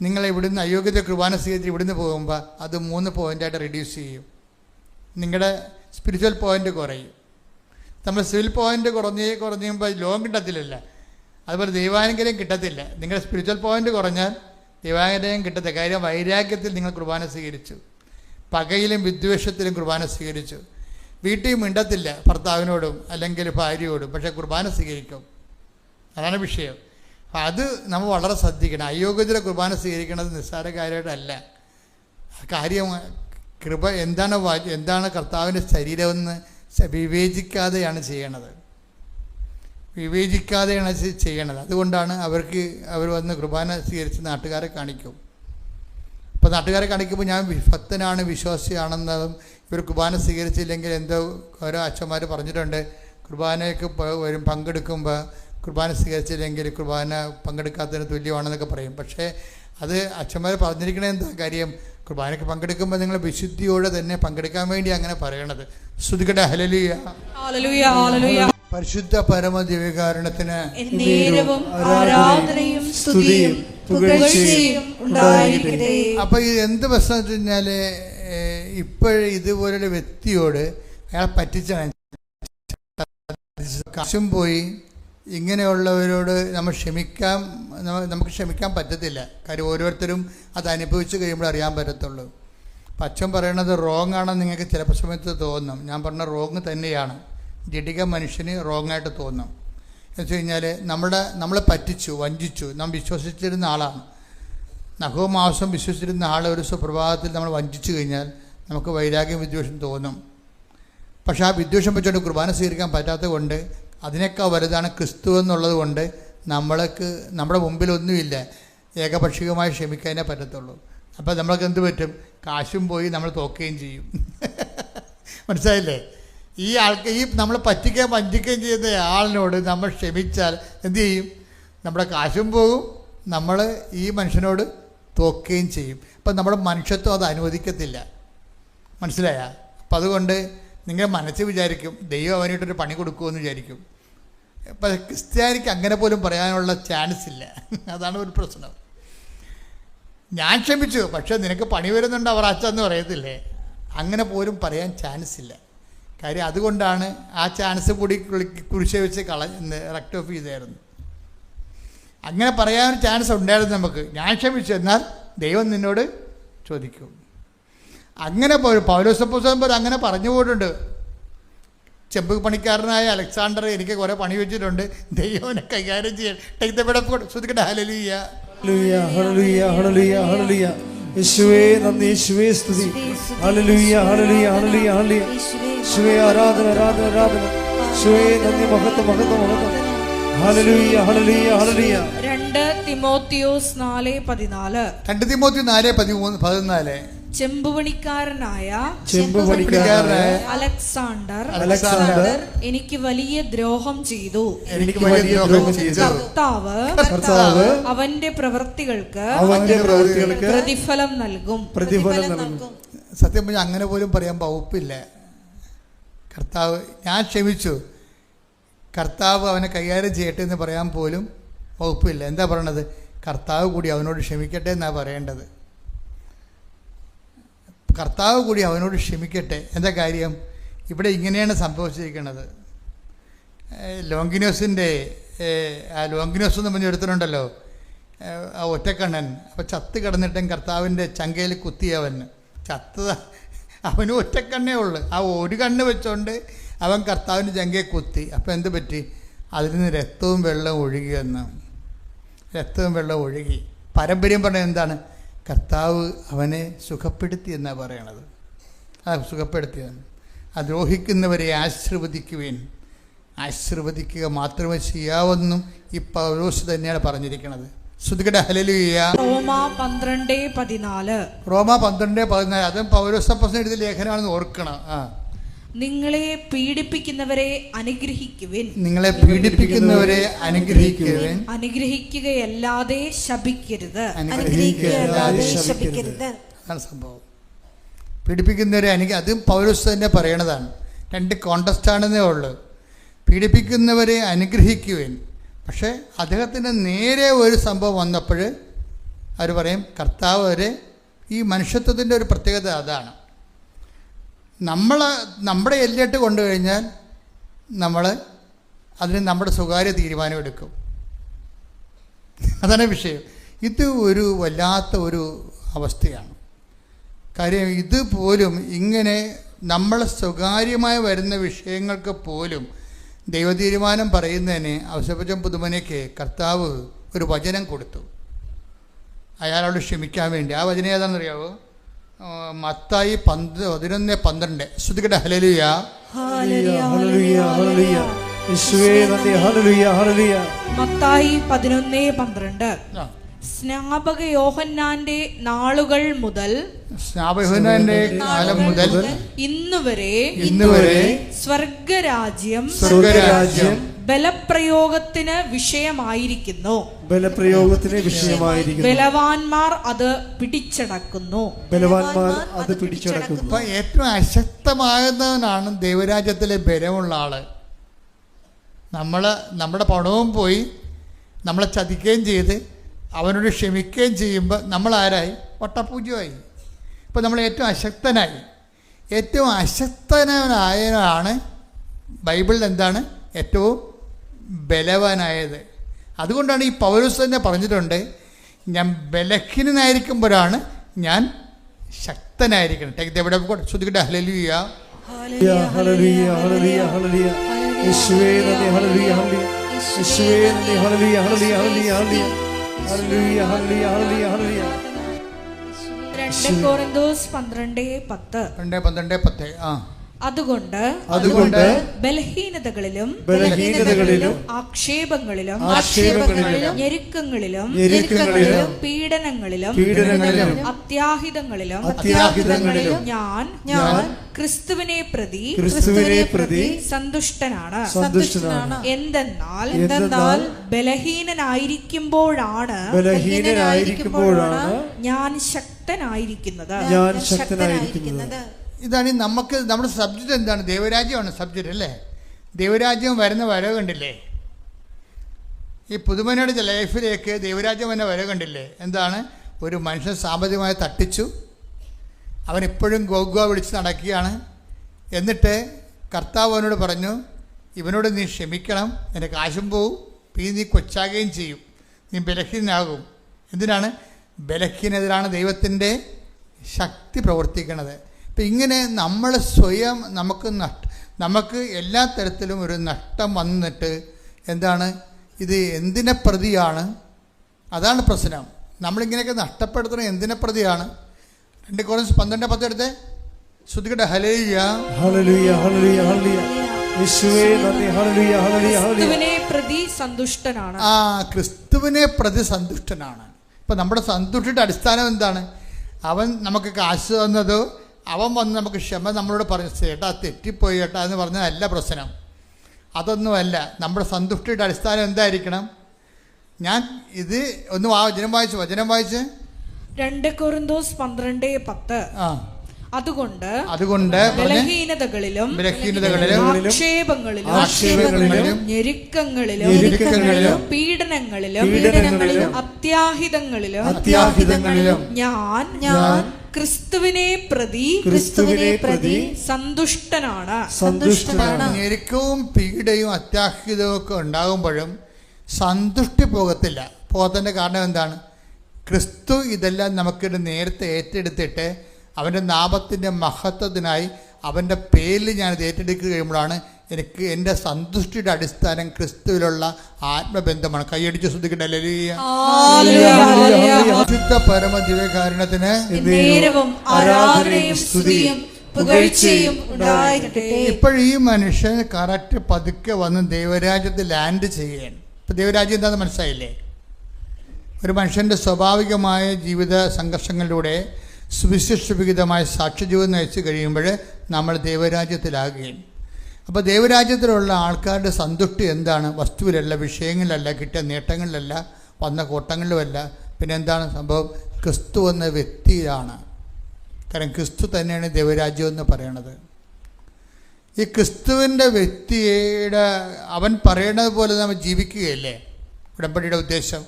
നിങ്ങൾ ഇവിടുന്ന് അയോഗ്യത കുർബാന സ്വീകരിച്ച് ഇവിടുന്ന് പോകുമ്പോൾ അത് 3 പോയിൻ്റായിട്ട് റെഡ്യൂസ് ചെയ്യും. നിങ്ങളുടെ സ്പിരിച്വൽ പോയിൻ്റ് കുറയും. നമ്മൾ സിവിൽ പോയിൻ്റ് കുറഞ്ഞുമ്പോൾ ലോകം കിട്ടത്തില്ലല്ല. അതുപോലെ ദൈവാനുഗ്രഹം കിട്ടത്തില്ല. നിങ്ങളുടെ സ്പിരിച്വൽ പോയിൻ്റ് കുറഞ്ഞാൽ ദൈവാനുഗ്രഹം കിട്ടത്തില്ല. കാര്യം വൈരാഗ്യത്തിൽ നിങ്ങൾ കുർബാന സ്വീകരിച്ചു, പകയിലും വിദ്വേഷത്തിലും കുർബാന സ്വീകരിച്ചു. വീട്ടിൽ മിണ്ടത്തില്ല ഭർത്താവിനോടും അല്ലെങ്കിൽ ഭാര്യയോടും, പക്ഷേ കുർബാന സ്വീകരിക്കും. അതാണ് വിഷയം. അപ്പം അത് നമ്മൾ വളരെ ശ്രദ്ധിക്കണം. അയോഗ്യതയുടെ കുർബാന സ്വീകരിക്കുന്നത് നിസ്സാര കാര്യമായിട്ടല്ല. കാര്യം കൃപ എന്താണ് കർത്താവിൻ്റെ ശരീരമെന്ന് വിവേചിക്കാതെയാണ് ചെയ്യണത്. അതുകൊണ്ടാണ് അവർ വന്ന് കുർബാന സ്വീകരിച്ച് നാട്ടുകാരെ കാണിക്കും. അപ്പോൾ നാട്ടുകാരെ കാണിക്കുമ്പോൾ ഞാൻ ഭക്തനാണ്, വിശ്വാസിയാണെന്നതും ഇവർ കുർബാന സ്വീകരിച്ചില്ലെങ്കിൽ എന്തോ ഓരോ അച്ഛന്മാർ പറഞ്ഞിട്ടുണ്ട്. കുർബാനയ്ക്ക് പങ്കെടുക്കുമ്പോൾ കുർബാന സ്വീകരിച്ചില്ലെങ്കിൽ കുർബാന പങ്കെടുക്കാത്തതിന് തുല്യമാണെന്നൊക്കെ പറയും. പക്ഷേ അത് അച്ഛന്മാർ പറഞ്ഞിരിക്കണത് എന്താ കാര്യം, കുർബാനയ്ക്ക് പങ്കെടുക്കുമ്പോൾ നിങ്ങൾ വിശുദ്ധിയോടെ തന്നെ പങ്കെടുക്കാൻ വേണ്ടി അങ്ങനെ പറയണത്. സ്തുതിക്കട്ടെ ഹല്ലേലൂയ. പരിശുദ്ധ പരമ ദിവ്യകാരുണ്യത്തിന് ആരാധനയും സ്തുതിയും പുകഴ്ചയും ഉണ്ടായിരിക്കട്ടെ. അപ്പോൾ ഇത് എന്ത് പ്രശ്നം വെച്ച് കഴിഞ്ഞാൽ, ഇപ്പോഴും ഇതുപോലൊരു വ്യക്തിയോട് അയാൾ പറ്റിച്ചാണ് കാശും പോയി ഇങ്ങനെയുള്ളവരോട് നമുക്ക് ക്ഷമിക്കാൻ പറ്റത്തില്ല. കാര്യം ഓരോരുത്തരും അത് അനുഭവിച്ച് കഴിയുമ്പോൾ അറിയാൻ പറ്റത്തുള്ളൂ. അപ്പം അച്ഛൻ പറയണത് റോങ് ആണെന്ന് നിങ്ങൾക്ക് ചിലപ്പോൾ സമയത്ത് തോന്നും. ഞാൻ പറഞ്ഞ റോങ് തന്നെയാണ്. ജഡിക മനുഷ്യന് റോങ്ങായിട്ട് തോന്നും. എന്ന് വെച്ച് കഴിഞ്ഞാൽ നമ്മളെ പറ്റിച്ചു, വഞ്ചിച്ചു. നാം വിശ്വസിച്ചിരുന്ന ആളാണ്. നഖവും മാംസം വിശ്വസിച്ചിരുന്ന ആളെ ഒരു സുപ്രഭാതത്തിൽ നമ്മൾ വഞ്ചിച്ചു കഴിഞ്ഞാൽ നമുക്ക് വൈരാഗ്യം, വിദ്വേഷം തോന്നും. പക്ഷേ ആ വിദ്വേഷം വെച്ചുകൊണ്ട് കുർബാന സ്വീകരിക്കാൻ പറ്റാത്തത് കൊണ്ട്, അതിനേക്കാൾ വലുതാണ് ക്രിസ്തു എന്നുള്ളത് കൊണ്ട് നമ്മുടെ മുമ്പിലൊന്നുമില്ല. ഏകപക്ഷികമായി ക്ഷമിക്കാനേ പറ്റത്തുള്ളൂ. അപ്പോൾ നമ്മൾക്ക് എന്ത് പറ്റും? കാശും പോയി നമ്മൾ തോക്കുകയും ചെയ്യും. മനസ്സിലായില്ലേ? ഈ നമ്മളെ പറ്റിക്കുകയും വഞ്ചിക്കുകയും ചെയ്യുന്ന ആളിനോട് നമ്മൾ ക്ഷമിച്ചാൽ എന്തു ചെയ്യും? നമ്മുടെ കാശും പോകും, നമ്മൾ ഈ മനുഷ്യനോട് തോക്കുകയും ചെയ്യും. അപ്പം നമ്മുടെ മനുഷ്യത്വം അത് അനുവദിക്കത്തില്ല. മനസ്സിലായ? അപ്പം അതുകൊണ്ട് നിങ്ങൾ മനസ്സിൽ വിചാരിക്കും ദൈവം അവനായിട്ടൊരു പണി കൊടുക്കുമെന്ന് വിചാരിക്കും. അപ്പം ക്രിസ്ത്യാനിക്ക് അങ്ങനെ പോലും പറയാനുള്ള ചാൻസ് ഇല്ല. അതാണ് ഒരു പ്രശ്നം. ഞാൻ ക്ഷമിച്ചു, പക്ഷേ നിനക്ക് പണി വരുന്നുണ്ട് അവർ അച്ഛന്ന് പറയത്തില്ലേ? അങ്ങനെ പോലും പറയാൻ ചാൻസ് ഇല്ല. കാര്യം അതുകൊണ്ടാണ് ആ ചാൻസ് കൂടി കുരിശ് വെച്ച് റെക്ട് ഓഫ് ചെയ്തായിരുന്നു. അങ്ങനെ പറയാൻ ചാൻസ് ഉണ്ടായിരുന്നു നമുക്ക്. ഞാൻ ക്ഷമിച്ചു, എന്നാൽ ദൈവം നിന്നോട് ചോദിക്കും. അങ്ങനെ പൗലോസപ്പോസ്തലൻ അങ്ങനെ പറഞ്ഞു പോയിട്ടുണ്ട്. ചെമ്പ് പണിക്കാരനായ അലക്സാണ്ടർ എനിക്ക് കുറേ പണി വെച്ചിട്ടുണ്ട്, ദൈവനെ കൈകാര്യം ചെയ്യാൻ. ശ്രദ്ധിക്കട്ടെ. Hallelujah, hallelujah, hallelujah, hallelujah. യേശുവേ നന്ദി, യേശുവേ സ്തുതി. Hallelujah, hallelujah, hallelujah, hallelujah. യേശുവേ ആരാധന, ആരാധന, ആരാധന. യേശുവേ നന്ദി, മഹത്വം, മഹത്വം, മഹത്വം. Hallelujah, hallelujah, hallelujah. 2 തിമോത്തിയോസ് 4:14. 2 തിമോത്തി 4:14. ചെമ്പുപണിക്കാരനായ അലക്സാണ്ടർ എനിക്ക് വലിയ ദ്രോഹം ചെയ്തു. കർത്താവ് അവന്റെ പ്രവൃത്തികൾക്ക് പ്രതിഫലം നൽകും. സത്യം പറഞ്ഞാൽ അങ്ങനെ പോലും പറയാൻ വകുപ്പില്ല. കർത്താവ്, ഞാൻ ക്ഷമിച്ചു, കർത്താവ് അവനെ കൈകാര്യം ചെയ്യട്ടെ എന്ന് പറയാൻ പോലും വകുപ്പില്ല. എന്താ പറയണത്? കർത്താവ് കൂടി അവനോട് ക്ഷമിക്കട്ടെ എന്നാണ് പറയേണ്ടത്. കർത്താവ് കൂടി അവനോട് ക്ഷമിക്കട്ടെ. എന്താ കാര്യം? ഇവിടെ ഇങ്ങനെയാണ് സംഭവിച്ചിരിക്കുന്നത്. ലോങ്കിനോസ് എന്ന് പറഞ്ഞ് എടുത്തിട്ടുണ്ടല്ലോ, ആ ഒറ്റക്കണ്ണൻ. അപ്പോൾ ചത്ത് കിടന്നിട്ടും കർത്താവിൻ്റെ ചങ്കയിൽ കുത്തിയവൻ അവന് ഒറ്റക്കണ്ണേ ഉള്ളു. ആ ഒരു കണ്ണ് വെച്ചുകൊണ്ട് അവൻ കർത്താവിൻ്റെ ചങ്കയെ കുത്തി. അപ്പോൾ എന്ത് പറ്റി? അതിൽ നിന്ന് രക്തവും വെള്ളവും ഒഴുകിയെന്ന്. രക്തവും വെള്ളവും ഒഴുകി. പാരമ്പര്യം പറഞ്ഞത് എന്താണ്? കർത്താവ് അവനെ സുഖപ്പെടുത്തി എന്നാണ് പറയണത്. ആ സുഖപ്പെടുത്തിയതാണ്. ആ ദ്രോഹിക്കുന്നവരെ ആശീർവദിക്കുക മാത്രമേ ചെയ്യാവെന്നും ഈ പൗലോസ് തന്നെയാണ് പറഞ്ഞിരിക്കുന്നത്. ശ്രുതികട ഹല്ലേലൂയ. റോമാ 12:14. റോമാ 12:14. അതും പൗലോസ് അപ്പോസ്തലൻ എഴുതിയ ലേഖനമാണെന്ന് ഓർക്കണം. നിങ്ങളെ പീഡിപ്പിക്കുന്നവരെ അനുഗ്രഹിക്കുവിൻ. അനുഗ്രഹിക്കുകയല്ലാതെ ശപിക്കരുത്. അതാണ് സംഭവം. പീഡിപ്പിക്കുന്നവരെ അതും പൗലോസ് തന്നെ പറയണതാണ്. 2 കോണ്ടസ്റ്റാണെന്നേ ഉള്ളൂ. പീഡിപ്പിക്കുന്നവരെ അനുഗ്രഹിക്കുവിൻ. പക്ഷേ അദ്ദേഹത്തിൻ്റെ നേരെ ഒരു സംഭവം വന്നപ്പോൾ അവർ പറയും കർത്താവ് വരെ. ഈ മനുഷ്യത്വത്തിൻ്റെ ഒരു പ്രത്യേകത അതാണ്. നമ്മുടെ എല്ലിട്ട് കൊണ്ടു കഴിഞ്ഞാൽ നമ്മൾ അതിന് നമ്മുടെ സ്വകാര്യ തീരുമാനമെടുക്കും. അതാണ് വിഷയം. ഇത് ഒരു വല്ലാത്ത ഒരു അവസ്ഥയാണ്. കാര്യം ഇതുപോലും ഇങ്ങനെ നമ്മൾ സ്വകാര്യമായി വരുന്ന വിഷയങ്ങൾക്ക് പോലും ദൈവതീരുമാനം പറയുന്നതിന് ഔസേപ്പച്ചൻ പുതുമനയ്ക്ക് കർത്താവ് ഒരു വചനം കൊടുത്തു അയാളോട് ക്ഷമിക്കാൻ വേണ്ടി. ആ വചനം ഏതാണെന്നറിയാവോ? മത്തായി 11:12. ശ്രുതികട്ടെ. Hallelujah, hallelujah, hallelujah. യേശുവേ നന്ദി. Hallelujah, hallelujah. മത്തായി 11:12. സ്നാപക യോഹന്നാന്റെ നാളുകൾ മുതൽ കാലം മുതൽ ഇന്നുവരെ സ്വർഗരാജ്യം ബലപ്രയോഗത്തിന് വിഷയമായിരിക്കുന്നു. ബലവാന്മാർ അത് പിടിച്ചടക്കുന്നു. അപ്പൊ ഏറ്റവും അശക്തമാകുന്നവനാണ് ദൈവരാജ്യത്തിലെ ബലമുള്ള ആള്. നമ്മുടെ പണവും പോയി നമ്മളെ ചതിക്കുകയും ചെയ്ത് അവനോട് ക്ഷമിക്കുകയും ചെയ്യുമ്പോൾ നമ്മളാരായി? വട്ടപൂജ്യമായി. ഇപ്പോൾ നമ്മൾ ഏറ്റവും അശക്തനായാണ് ബൈബിളിൽ എന്താണ് ഏറ്റവും ബലവാനായത്. അതുകൊണ്ടാണ് ഈ പൗലോസ് തന്നെ പറഞ്ഞിട്ടുണ്ട്, ഞാൻ ബലഹീനനായിരിക്കുമ്പോഴാണ് ഞാൻ ശക്തനായിരിക്കണം. എവിടെ ശ്രദ്ധിക്കട്ടെ. Hallelujah, hallelujah, hallelujah, hallelujah, hallelujah. യേശുവേ നന്ദി. Hallelujah, hallelujah. യേശുവേ നന്ദി. Hallelujah, hallelujah, hallelujah, hallelujah. Hallelujah, hallelujah, hallelujah, hallelujah. 2 Korinthos 12:10. 2:12. അതുകൊണ്ട് ബലഹീനതകളിലും ആക്ഷേപങ്ങളിലും ഞെരുക്കങ്ങളിലും പീഡനങ്ങളിലും അത്യാഹിതങ്ങളിലും ഞാൻ ക്രിസ്തുവിനെ പ്രതി സന്തുഷ്ടനാണ്. എന്തെന്നാൽ ബലഹീനനായിരിക്കുമ്പോഴാണ് ഞാൻ ശക്തനായിരിക്കുന്നത്. ഇതാണ് നമുക്ക് നമ്മുടെ സബ്ജക്റ്റ്. എന്താണ്? ദൈവരാജ്യമാണ് സബ്ജക്റ്റ് അല്ലേ? ദൈവരാജ്യം വരുന്ന വരവ് കണ്ടില്ലേ? ഈ പുതുമനയുടെ ലൈഫിലേക്ക് ദൈവരാജ്യം വരുന്ന വരവ് കണ്ടില്ലേ? എന്താണ്? ഒരു മനുഷ്യൻ സാമ്പത്തികമായി തട്ടിച്ചു, അവനെപ്പോഴും ഗോഗോ വിളിച്ച് നടക്കുകയാണ്. എന്നിട്ട് കർത്താവ് അവനോട് പറഞ്ഞു, ഇവനോട് നീ ക്ഷമിക്കണം, നിന്റെ കാശും പോവും, പിന്നെ നീ കൊച്ചാകുകയും ചെയ്യും, നീ ബലഹീനനാകും. എന്തിനാണ്? ബലഹീനതയിലാണ് ദൈവത്തിൻ്റെ ശക്തി പ്രവർത്തിക്കുന്നത്. അപ്പം ഇങ്ങനെ നമ്മൾ സ്വയം നമുക്ക് എല്ലാ തരത്തിലും ഒരു നഷ്ടം വന്നിട്ട് എന്താണ് ഇത് എന്തിനെ പ്രതിയാണ്? അതാണ് പ്രശ്നം. നമ്മളിങ്ങനെയൊക്കെ നഷ്ടപ്പെടുത്തുന്നത് എന്തിനെ പ്രതിയാണ്? 2 Korinthos 12:10 എടുത്തേ, ശ്രദ്ധിക്കട്ടെ. Hallelujah, hallelujah, hallelujah, hallelujah. യേശുവേ നന്ദി. Hallelujah, hallelujah, hallelujah. ക്രിസ്തുവിനെ പ്രതി സന്തുഷ്ടനാണ്. ക്രിസ്തുവിനെ പ്രതി സന്തുഷ്ടനാണ്. ഇപ്പം നമ്മുടെ സന്തുഷ്ടിയുടെ അടിസ്ഥാനം എന്താണ്? അവൻ നമുക്ക് കാശ് തന്നതോ അവൻ വന്ന് നമുക്ക് ക്ഷമ നമ്മളോട് പറഞ്ഞു, ചേട്ടാ തെറ്റിപ്പോയി ചേട്ടാ എന്ന് പറഞ്ഞതല്ല പ്രശ്നം. അതൊന്നുമല്ല. നമ്മുടെ സന്തുഷ്ടിയുടെ അടിസ്ഥാനം എന്തായിരിക്കണം? ഞാൻ ഇത് ഒന്ന് വചനം വായിച്ച് 2 Korinthos 12:10. അതുകൊണ്ട് ബലഹീനതകളിലും ആക്ഷേപങ്ങളിലും ഞെരുക്കങ്ങളിലും പീഡനങ്ങളിലും അത്യാഹിതങ്ങളിലും ഞാൻ ക്രിസ്തുവിനെ പ്രതി സന്തുഷ്ടനാണ്. ഞെരുക്കവും പീഡയും അത്യാഹിതവും ഒക്കെ ഉണ്ടാകുമ്പോഴും സന്തുഷ്ടി പോകത്തിൻ്റെ കാരണം എന്താണ്? ക്രിസ്തു ഇതെല്ലാം നമുക്കിത് നേരത്തെ ഏറ്റെടുത്തിട്ട് അവൻ്റെ നാമത്തിൻ്റെ മഹത്വത്തിനായി അവൻ്റെ പേരിൽ ഞാനിത് ഏറ്റെടുക്കുക കഴിയുമ്പോഴാണ് എനിക്ക് എൻ്റെ സന്തുഷ്ടിയുടെ അടിസ്ഥാനം ക്രിസ്തുവിലുള്ള ആത്മബന്ധമാണ്. കൈയടിച്ച് ശ്രദ്ധിക്കട്ടെ. പരമ ദിവ്യകാരുണ്യത്തിന് ഇപ്പോഴും ഈ മനുഷ്യൻ കറക്റ്റ് പതുക്കെ വന്ന് ദൈവരാജ്യത്തിൽ ലാൻഡ് ചെയ്യുകയാണ്. ഇപ്പം ദൈവരാജ്യം എന്താണെന്ന് മനസ്സിലായില്ലേ? ഒരു മനുഷ്യൻ്റെ സ്വാഭാവികമായ ജീവിത സംഘർഷങ്ങളിലൂടെ സുവിശേഷവിഹിതമായ സാക്ഷ്യജീവിതം നയിച്ച് കഴിയുമ്പോൾ നമ്മൾ ദൈവരാജ്യത്തിലാകുകയും. അപ്പോൾ ദൈവരാജ്യത്തിലുള്ള ആൾക്കാരുടെ സന്തുഷ്ടി എന്താണ്? വസ്തുവിലല്ല, വിഷയങ്ങളിലല്ല, കിട്ടിയ നേട്ടങ്ങളിലല്ല, വന്ന കോട്ടങ്ങളിലുമല്ല. പിന്നെ എന്താണ് സംഭവം? ക്രിസ്തു എന്ന വ്യക്തിയാണ്. കാരണം ക്രിസ്തു തന്നെയാണ് ദൈവരാജ്യം എന്ന് പറയണത്. ഈ ക്രിസ്തുവിൻ്റെ വ്യക്തിയുടെ അവൻ പറയണത് പോലെ നമ്മൾ ജീവിക്കുകയല്ലേ ഉടമ്പടിയുടെ ഉദ്ദേശം.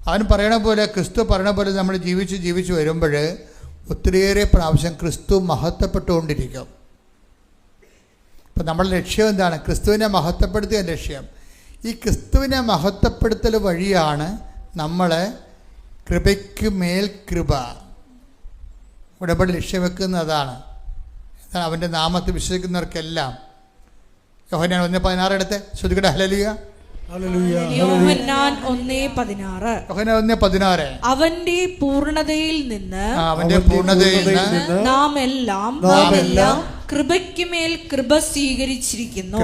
അവൻ പറയണ പോലെ, ക്രിസ്തു പറയണ പോലെ നമ്മൾ ജീവിച്ച് വരുമ്പോൾ ഒത്തിരിയേറെ പ്രാവശ്യം ക്രിസ്തു മഹത്വപ്പെട്ടുകൊണ്ടിരിക്കും. അപ്പം നമ്മുടെ ലക്ഷ്യം എന്താണ്? ക്രിസ്തുവിനെ മഹത്വപ്പെടുത്തിയ ലക്ഷ്യം. ഈ ക്രിസ്തുവിനെ മഹത്വപ്പെടുത്തൽ വഴിയാണ് നമ്മൾ കൃപയ്ക്ക് മേൽ കൃപ ഉടമ്പടി ലക്ഷ്യം വെക്കുന്നതാണ്. അവൻ്റെ നാമത്തിൽ വിശ്വസിക്കുന്നവർക്കെല്ലാം. യോഹന്നാൻ 1:16 എടുത്ത് ശ്രദ്ധിക്കട്ടെ. ഹല്ലേലൂയ, യോഹന്നാൻ 1:16. അവന്റെ പൂർണ്ണതയിൽ നിന്ന് നാം എല്ലാം കൃപയ്ക്ക് മേൽ കൃപ സ്വീകരിച്ചിരിക്കുന്നു.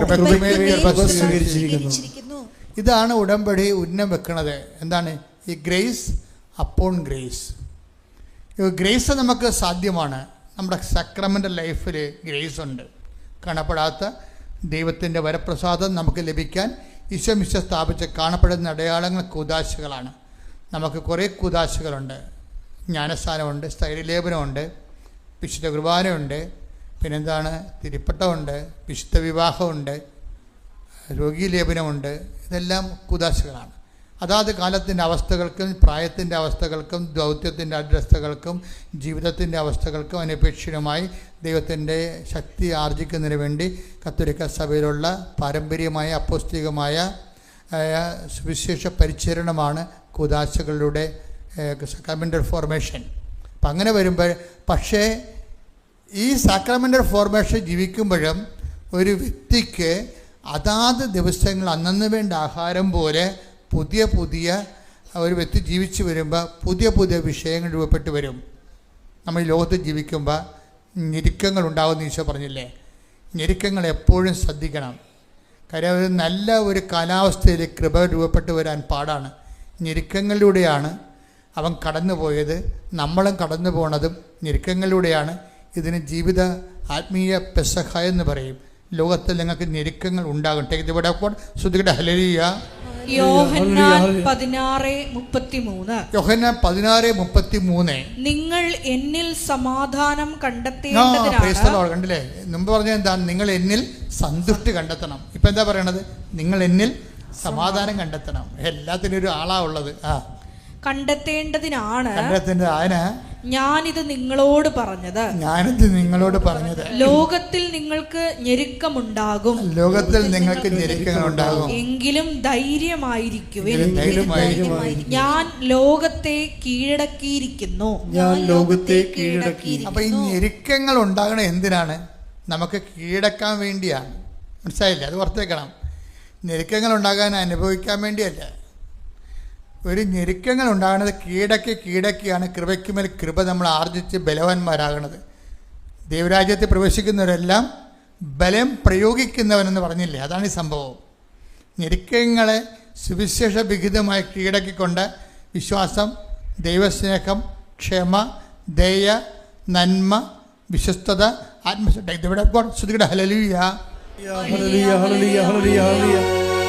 ഇതാണ് ഉടമ്പടി ഉന്നം വെക്കുന്നത്. എന്താണ് ഈ ഗ്രേസ് അപ്പോൺ ഗ്രേസ്? ഗ്രേസ് നമുക്ക് സാധ്യമാണ്. നമ്മുടെ സക്രമെൻ്റൽ ലൈഫിൽ ഗ്രേസ് ഉണ്ട്. കാണപ്പെടാത്ത ദൈവത്തിൻ്റെ വരപ്രസാദം നമുക്ക് ലഭിക്കാൻ ഈശോമിശ സ്ഥാപിച്ച് കാണപ്പെടുന്ന അടയാളങ്ങൾ കൂദാശകളാണ്. നമുക്ക് കുറേ കൂദാശകളുണ്ട്. ജ്ഞാനസ്ഥാനമുണ്ട്, സ്ഥൈര്യലേപനമുണ്ട്, വിശുദ്ധ കുർബാനയുണ്ട്, പിന്നെന്താണ് തിരുപ്പട്ടമുണ്ട്, വിശുദ്ധ വിവാഹമുണ്ട്, രോഗീലേപനമുണ്ട്. ഇതെല്ലാം കൂദാശകളാണ്. അതാത് കാലത്തിൻ്റെ അവസ്ഥകൾക്കും പ്രായത്തിൻ്റെ അവസ്ഥകൾക്കും ദൗത്യത്തിൻ്റെ അവസ്ഥകൾക്കും ജീവിതത്തിൻ്റെ അവസ്ഥകൾക്കും അനപേക്ഷിതമായി ദൈവത്തിൻ്റെ ശക്തി ആർജിക്കുന്നതിന് വേണ്ടി കത്തോലിക്ക സഭയിലുള്ള പാരമ്പര്യമായ അപ്പോസ്തലികമായ സുവിശേഷ പരിചരണമാണ് കൂദാശകളുടെ സാക്രമെൻ്റൽ ഫോർമേഷൻ. അപ്പം അങ്ങനെ വരുമ്പോൾ പക്ഷേ ഈ സാക്രമെൻ്റൽ ഫോർമേഷൻ ജീവിക്കുമ്പോഴും ഒരു വ്യക്തിക്ക് അതാത് ദിവസങ്ങൾ അന്നന്ന് വേണ്ട ആഹാരം പോലെ പുതിയ പുതിയ ഒരു വ്യക്തി ജീവിച്ച് വരുമ്പോൾ പുതിയ പുതിയ വിഷയങ്ങൾ രൂപപ്പെട്ട് വരും. നമ്മൾ ഈ ലോകത്ത് ജീവിക്കുമ്പോൾ ഞെരുക്കങ്ങൾ ഉണ്ടാകുമെന്ന് ഈശോ പറഞ്ഞില്ലേ? ഞെരുക്കങ്ങൾ എപ്പോഴും ശ്രദ്ധിക്കണം. കാര്യം ഒരു നല്ല ഒരു കാലാവസ്ഥയിൽ കൃപ രൂപപ്പെട്ട് വരാൻ പാടാണ്. ഞെരുക്കങ്ങളിലൂടെയാണ് അവൻ കടന്നു പോയത്, നമ്മളും കടന്നു പോണതും ഞെരുക്കങ്ങളിലൂടെയാണ്. ഇതിന് ജീവിത ആത്മീയ പെസഹ എന്ന് പറയും. ലോകത്തിൽ നിങ്ങൾക്ക് ഞെരുക്കങ്ങൾ ഉണ്ടാകും. ശ്രദ്ധിക്കട്ടെ. ഹല്ലേലൂയ. യോഹന്നാൻ 16:33 നിങ്ങൾ എന്നിൽ സമാധാനം കണ്ടെത്തേണ്ടതിനാണ്. കണ്ടില്ലേ? മുമ്പ് പറഞ്ഞത് എന്താ? നിങ്ങൾ എന്നിൽ സന്തുഷ്ടി കണ്ടെത്തണം. ഇപ്പൊ എന്താ പറയണത്? നിങ്ങൾ എന്നിൽ സമാധാനം കണ്ടെത്തണം. എല്ലാത്തിനും ഒരു ആളാ ഉള്ളത്. കണ്ടെത്തേണ്ടതിനാണ് ഞാനിത് നിങ്ങളോട് പറഞ്ഞത്. ലോകത്തിൽ നിങ്ങൾക്ക് ഞെരുക്കമുണ്ടാകും, എങ്കിലും ധൈര്യമായിരിക്കുവിൻ, ഞാൻ ലോകത്തെ കീഴടക്കിയിരിക്കുന്നു. അപ്പൊ ഈ ഞെരുക്കങ്ങൾ ഉണ്ടാകണ എന്തിനാണ്? നമുക്ക് കീഴടക്കാൻ വേണ്ടിയാണ്. മനസ്സിലായില്ലേ? അത് ഓർത്തേക്കണം. ഞെരുക്കങ്ങൾ ഉണ്ടാകാൻ അനുഭവിക്കാൻ വേണ്ടിയല്ല. ഒരു ഞെരുക്കങ്ങൾ ഉണ്ടാകുന്നത് കീഴടക്കിയാണ് കൃപയ്ക്കുമേൽ കൃപ നമ്മൾ ആർജിച്ച് ബലവാന്മാരാകണത്. ദൈവരാജ്യത്തിൽ പ്രവേശിക്കുന്നവരെല്ലാം ബലം പ്രയോഗിക്കുന്നവനെന്ന് പറഞ്ഞില്ലേ? അതാണ് ഈ സംഭവം. ഞെരുക്കങ്ങളെ സുവിശേഷ വിഹിതമായി കീഴടക്കിക്കൊണ്ട് വിശ്വാസം, ദൈവസ്നേഹം, ക്ഷമ, ദയ, നന്മ, വിശ്വസ്തത, ആത്മശ്രദ്ധ. ഹല്ലേലൂയ.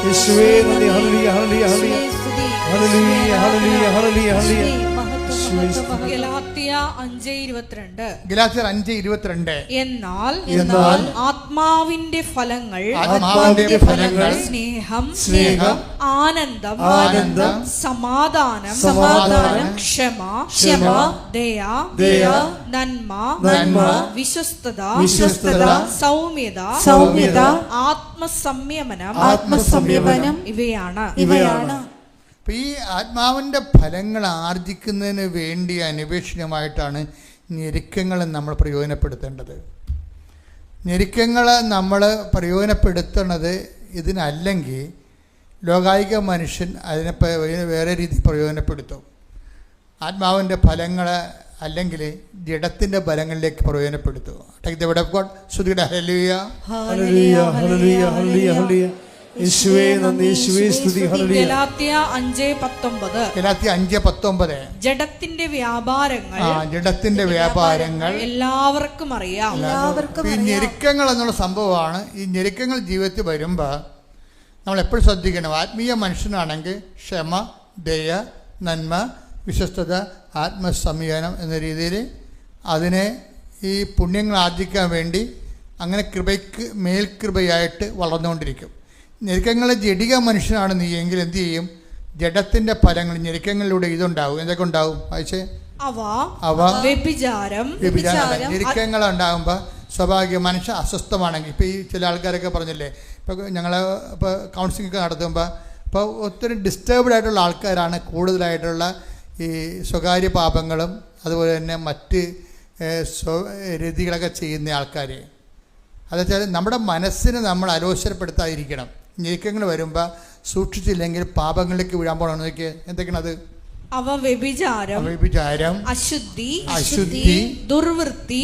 യേശുവേ നന്ദി. Hallelujah hallelujah hallelujah hallelujah hallelujah hallelujah. ഗലാത്യർ 5:22 എന്നാൽ ആത്മാവിന്റെ ഫലങ്ങൾ സ്നേഹം, ആനന്ദം, സമാധാനം, ക്ഷമ, ദയ, നന്മ, വിശ്വസ്തത, സൗമ്യത, ആത്മസംയമനം ഇവയാണ്. അപ്പം ഈ ആത്മാവിൻ്റെ ഫലങ്ങൾ ആർജിക്കുന്നതിന് വേണ്ടി അന്വേഷണമായിട്ടാണ് ഞെരുക്കങ്ങൾ നമ്മൾ പ്രയോജനപ്പെടുത്തേണ്ടത്. ഞെരുക്കങ്ങൾ നമ്മൾ പ്രയോജനപ്പെടുത്തുന്നത് ഇതിനല്ലെങ്കിൽ ലോകായിക മനുഷ്യൻ അതിനെ വേറെ രീതി പ്രയോജനപ്പെടുത്തും. ആത്മാവിൻ്റെ ഫലങ്ങൾ അല്ലെങ്കിൽ ജഡത്തിൻ്റെ ഫലങ്ങളിലേക്ക് പ്രയോജനപ്പെടുത്തും. ശ്രുതിയുടെ ഹല്ലേലൂയ. യേശുവേ നന്ദി. യേശുവേ സ്തുതി. ഹല്ലേലൂയ. ഗലാത്യ 5:19 ജഡത്തിന്റെ വ്യാപാരങ്ങൾ എല്ലാവർക്കും അറിയാം. ഈ ഞെരുക്കങ്ങൾ എന്നുള്ള സംഭവമാണ്. ഈ ഞെരുക്കങ്ങൾ ജീവിതത്തിൽ വരുമ്പോൾ നമ്മൾ എപ്പോഴും ശ്രദ്ധിക്കണം. ആത്മീയ മനുഷ്യനാണെങ്കിൽ ക്ഷമ, ദയ, നന്മ, വിശ്വസ്തത, ആത്മസംയമനം എന്ന രീതിയിൽ അതിനെ ഈ പുണ്യങ്ങൾ ആർജിക്കാൻ വേണ്ടി അങ്ങനെ കൃപയ്ക്ക് മേൽകൃപയായിട്ട് വളർന്നുകൊണ്ടിരിക്കും. ഞെരുക്കങ്ങളെ ജഡിക മനുഷ്യനാണ് നീ എങ്കിൽ എന്ത് ചെയ്യും? ജഡത്തിൻ്റെ ഫലങ്ങൾ ഞെരുക്കങ്ങളിലൂടെ ഇതുണ്ടാവും. എന്തൊക്കെ ഉണ്ടാവും? വായിച്ചേ. ഞെരുക്കങ്ങൾ ഉണ്ടാകുമ്പോൾ സ്വാഭാവിക മനുഷ്യ അസ്വസ്ഥമാണെങ്കിൽ, ഇപ്പോൾ ഈ ചില ആൾക്കാരൊക്കെ പറഞ്ഞില്ലേ, ഇപ്പോൾ ഞങ്ങൾ ഇപ്പോൾ കൗൺസിലിംഗ് ഒക്കെ നടത്തുമ്പോൾ ഇപ്പോൾ ഒത്തിരി ഡിസ്റ്റർബ്ഡ് ആയിട്ടുള്ള ആൾക്കാരാണ് കൂടുതലായിട്ടുള്ള ഈ സ്വകാര്യ പാപങ്ങളും അതുപോലെ തന്നെ മറ്റ് രീതികളൊക്കെ ചെയ്യുന്ന ആൾക്കാർ. അതെച്ചാൽ നമ്മുടെ മനസ്സിനെ നമ്മൾ അലോസരപ്പെടുത്താതിരിക്കണം. ഞെരുക്കങ്ങൾ വരുമ്പോൾ സൂക്ഷിച്ചില്ലെങ്കിൽ പാപങ്ങളിലേക്ക് വീഴാൻ പോകണം. നോക്കിയേ എന്തൊക്കെയാണ് അത്? വ്യഭിചാരം, അശുദ്ധി, ദുർവൃത്തി,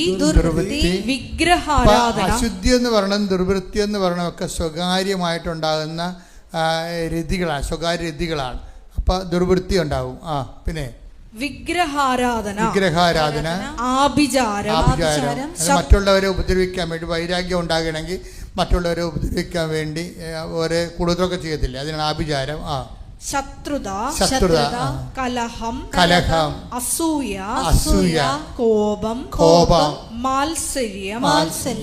വിഗ്രഹാരാധന. അശുദ്ധി എന്ന് പറയണം, ദുർവൃത്തി എന്ന് പറയണം ഒക്കെ സ്വകാര്യമായിട്ടുണ്ടാകുന്ന രതികളാണ്, സ്വകാര്യ രതികളാണ്. അപ്പം ദുർവൃത്തി ഉണ്ടാവും. പിന്നെ വിഗ്രഹാരാധന, ആഭിചാരം, മറ്റുള്ളവരെ ഉപദ്രവിക്കാൻ വേണ്ടി വൈരാഗ്യം ഉണ്ടാകണമെങ്കിൽ മറ്റുള്ളവരെ ഉപദ്രവിക്കാൻ വേണ്ടി ഓരോ കൂടുതലൊക്കെ ചെയ്യത്തില്ല, അതിനാണ് ആഭിചാരം. ശത്രുത, ശത്രുത, കലഹം, കലഹം, അസൂയ, അസൂയ, കോപം, കോപം, മാത്സര്യം,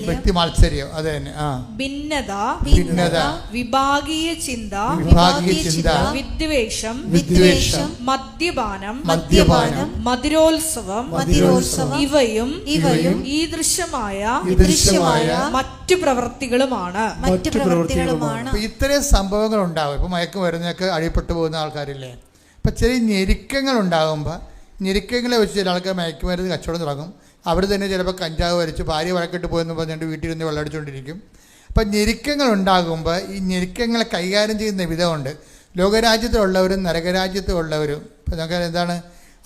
വ്യക്തി മാത്സര്യം, അത് തന്നെ. ഭിന്നത, ഭിന്നത, വിഭാഗീയ ചിന്ത, വിഭാഗീയ ചിന്ത, വിദ്വേഷം, വിദ്വേഷം, മദ്യപാനം, മദ്യപാനം, മധുരോത്സവം, ഇവയും ഈദൃശമായ മറ്റു പ്രവൃത്തികളുമാണ്. അപ്പൊ ഇത്രയും സംഭവങ്ങൾ ഉണ്ടാവും. ഇപ്പൊ മയക്കുമരുന്നൊക്കെ അടിപ്പെട്ടു പോകുന്ന ആൾക്കാരില്ലേ, ഇപ്പൊ ചെറിയ ഞെരുക്കങ്ങൾ ഉണ്ടാകുമ്പോൾ ഞെരുക്കങ്ങളെ വെച്ച് ചില ആൾക്കാർ മയക്കുമരുന്ന് കച്ചവടം തുടങ്ങും. അവർ തന്നെ ചിലപ്പോൾ കഞ്ചാവ് വരച്ച് ഭാര്യ വഴക്കിട്ട് പോയെന്ന് പറഞ്ഞിട്ട് വീട്ടിൽ നിന്ന് വെള്ളമടിച്ചുകൊണ്ടിരിക്കും. അപ്പം ഞെരുക്കങ്ങൾ ഉണ്ടാകുമ്പോൾ ഈ ഞെരുക്കങ്ങളെ കൈകാര്യം ചെയ്യുന്ന വിധമുണ്ട്. ലോകരാജ്യത്തിലുള്ളവരും നരകരാജ്യത്തിലുള്ളവരും ഇപ്പം നമുക്ക് എന്താണ്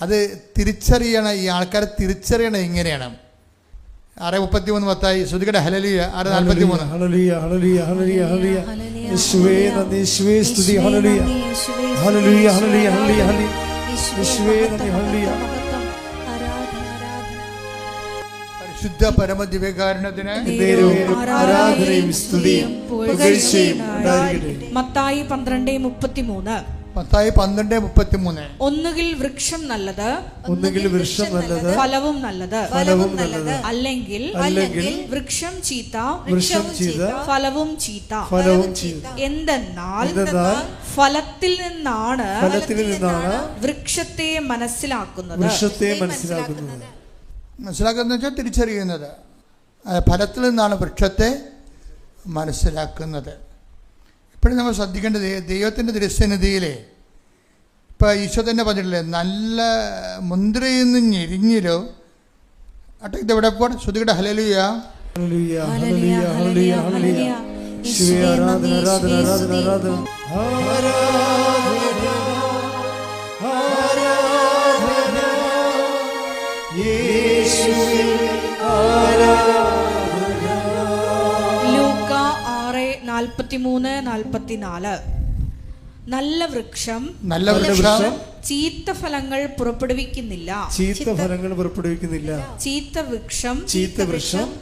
അത് തിരിച്ചറിയണം. ഈ ആൾക്കാരെ തിരിച്ചറിയണം ഇങ്ങനെയാണ്. 6:33 മത്തായി ശ്രുതികടെ hallelujah. 6:43 hallelujah hallelujah hallelujah hallelujah യേശുവേ നന്ദി യേശുവേ സ്തുതി ഹല്ലേലൂയ ഹല്ലേലൂയ ഹല്ലേലൂയ ഹല്ലേലൂയ യേശുവേ നന്ദി ഹല്ലേലൂയ. പരിശുദ്ധ പരമദിവ്യകാരുണ്യത്തിന് ആരാധനയും സ്തുതിയും പുകഴ്ചയും ഉണ്ടായിരിക്കട്ടെ. മത്തായി 12:33. മത്തായി 12:33. ഒന്നുകിൽ വൃക്ഷം നല്ലത്, ഒന്നുകിൽ വൃക്ഷം നല്ലത്, ഫലവും നല്ലത്, ഫലവും നല്ലത്, അല്ലെങ്കിൽ വൃക്ഷം ചീത്ത, വൃക്ഷം ചീത്ത, ഫലവും ചീത്ത. ഫലവും ചീത്ത. എന്തെന്നാൽ ഫലത്തിൽ നിന്നാണ് വൃക്ഷത്തെ മനസ്സിലാക്കുന്നത്. മനസ്സിലാക്കുന്നത് വെച്ചാൽ തിരിച്ചറിയുന്നത്. ഫലത്തിൽ നിന്നാണ് വൃക്ഷത്തെ മനസ്സിലാക്കുന്നത്. ഇപ്പോഴും നമ്മൾ ശ്രദ്ധിക്കേണ്ടത് ദൈവത്തിൻ്റെ ദൃശ്യനിധിയിലെ ഇപ്പോൾ ഈശോ തന്നെ പറഞ്ഞിട്ടില്ലേ, നല്ല മുന്തിരിയിൽ നിന്ന് ഞെരിഞ്ഞിലോ അട്ടെ ഇതെവിടെ പോട്ടെ. ശ്രുതികടെ hallelujah hallelujah hallelujah hallelujah hallelujah യേശുവേ ആരാധന ആരാധന ആരാധന ആരാധന ആരാധന യേശുവേ ആരാധന. ലൂക്ക 6:43-44. നല്ല വൃക്ഷം ചീത്ത ഫലങ്ങൾ പുറപ്പെടുവിക്കുന്നില്ല, ചീത്ത ഫലങ്ങൾ പുറപ്പെടുവിക്കുന്നില്ല. ചീത്ത വൃക്ഷം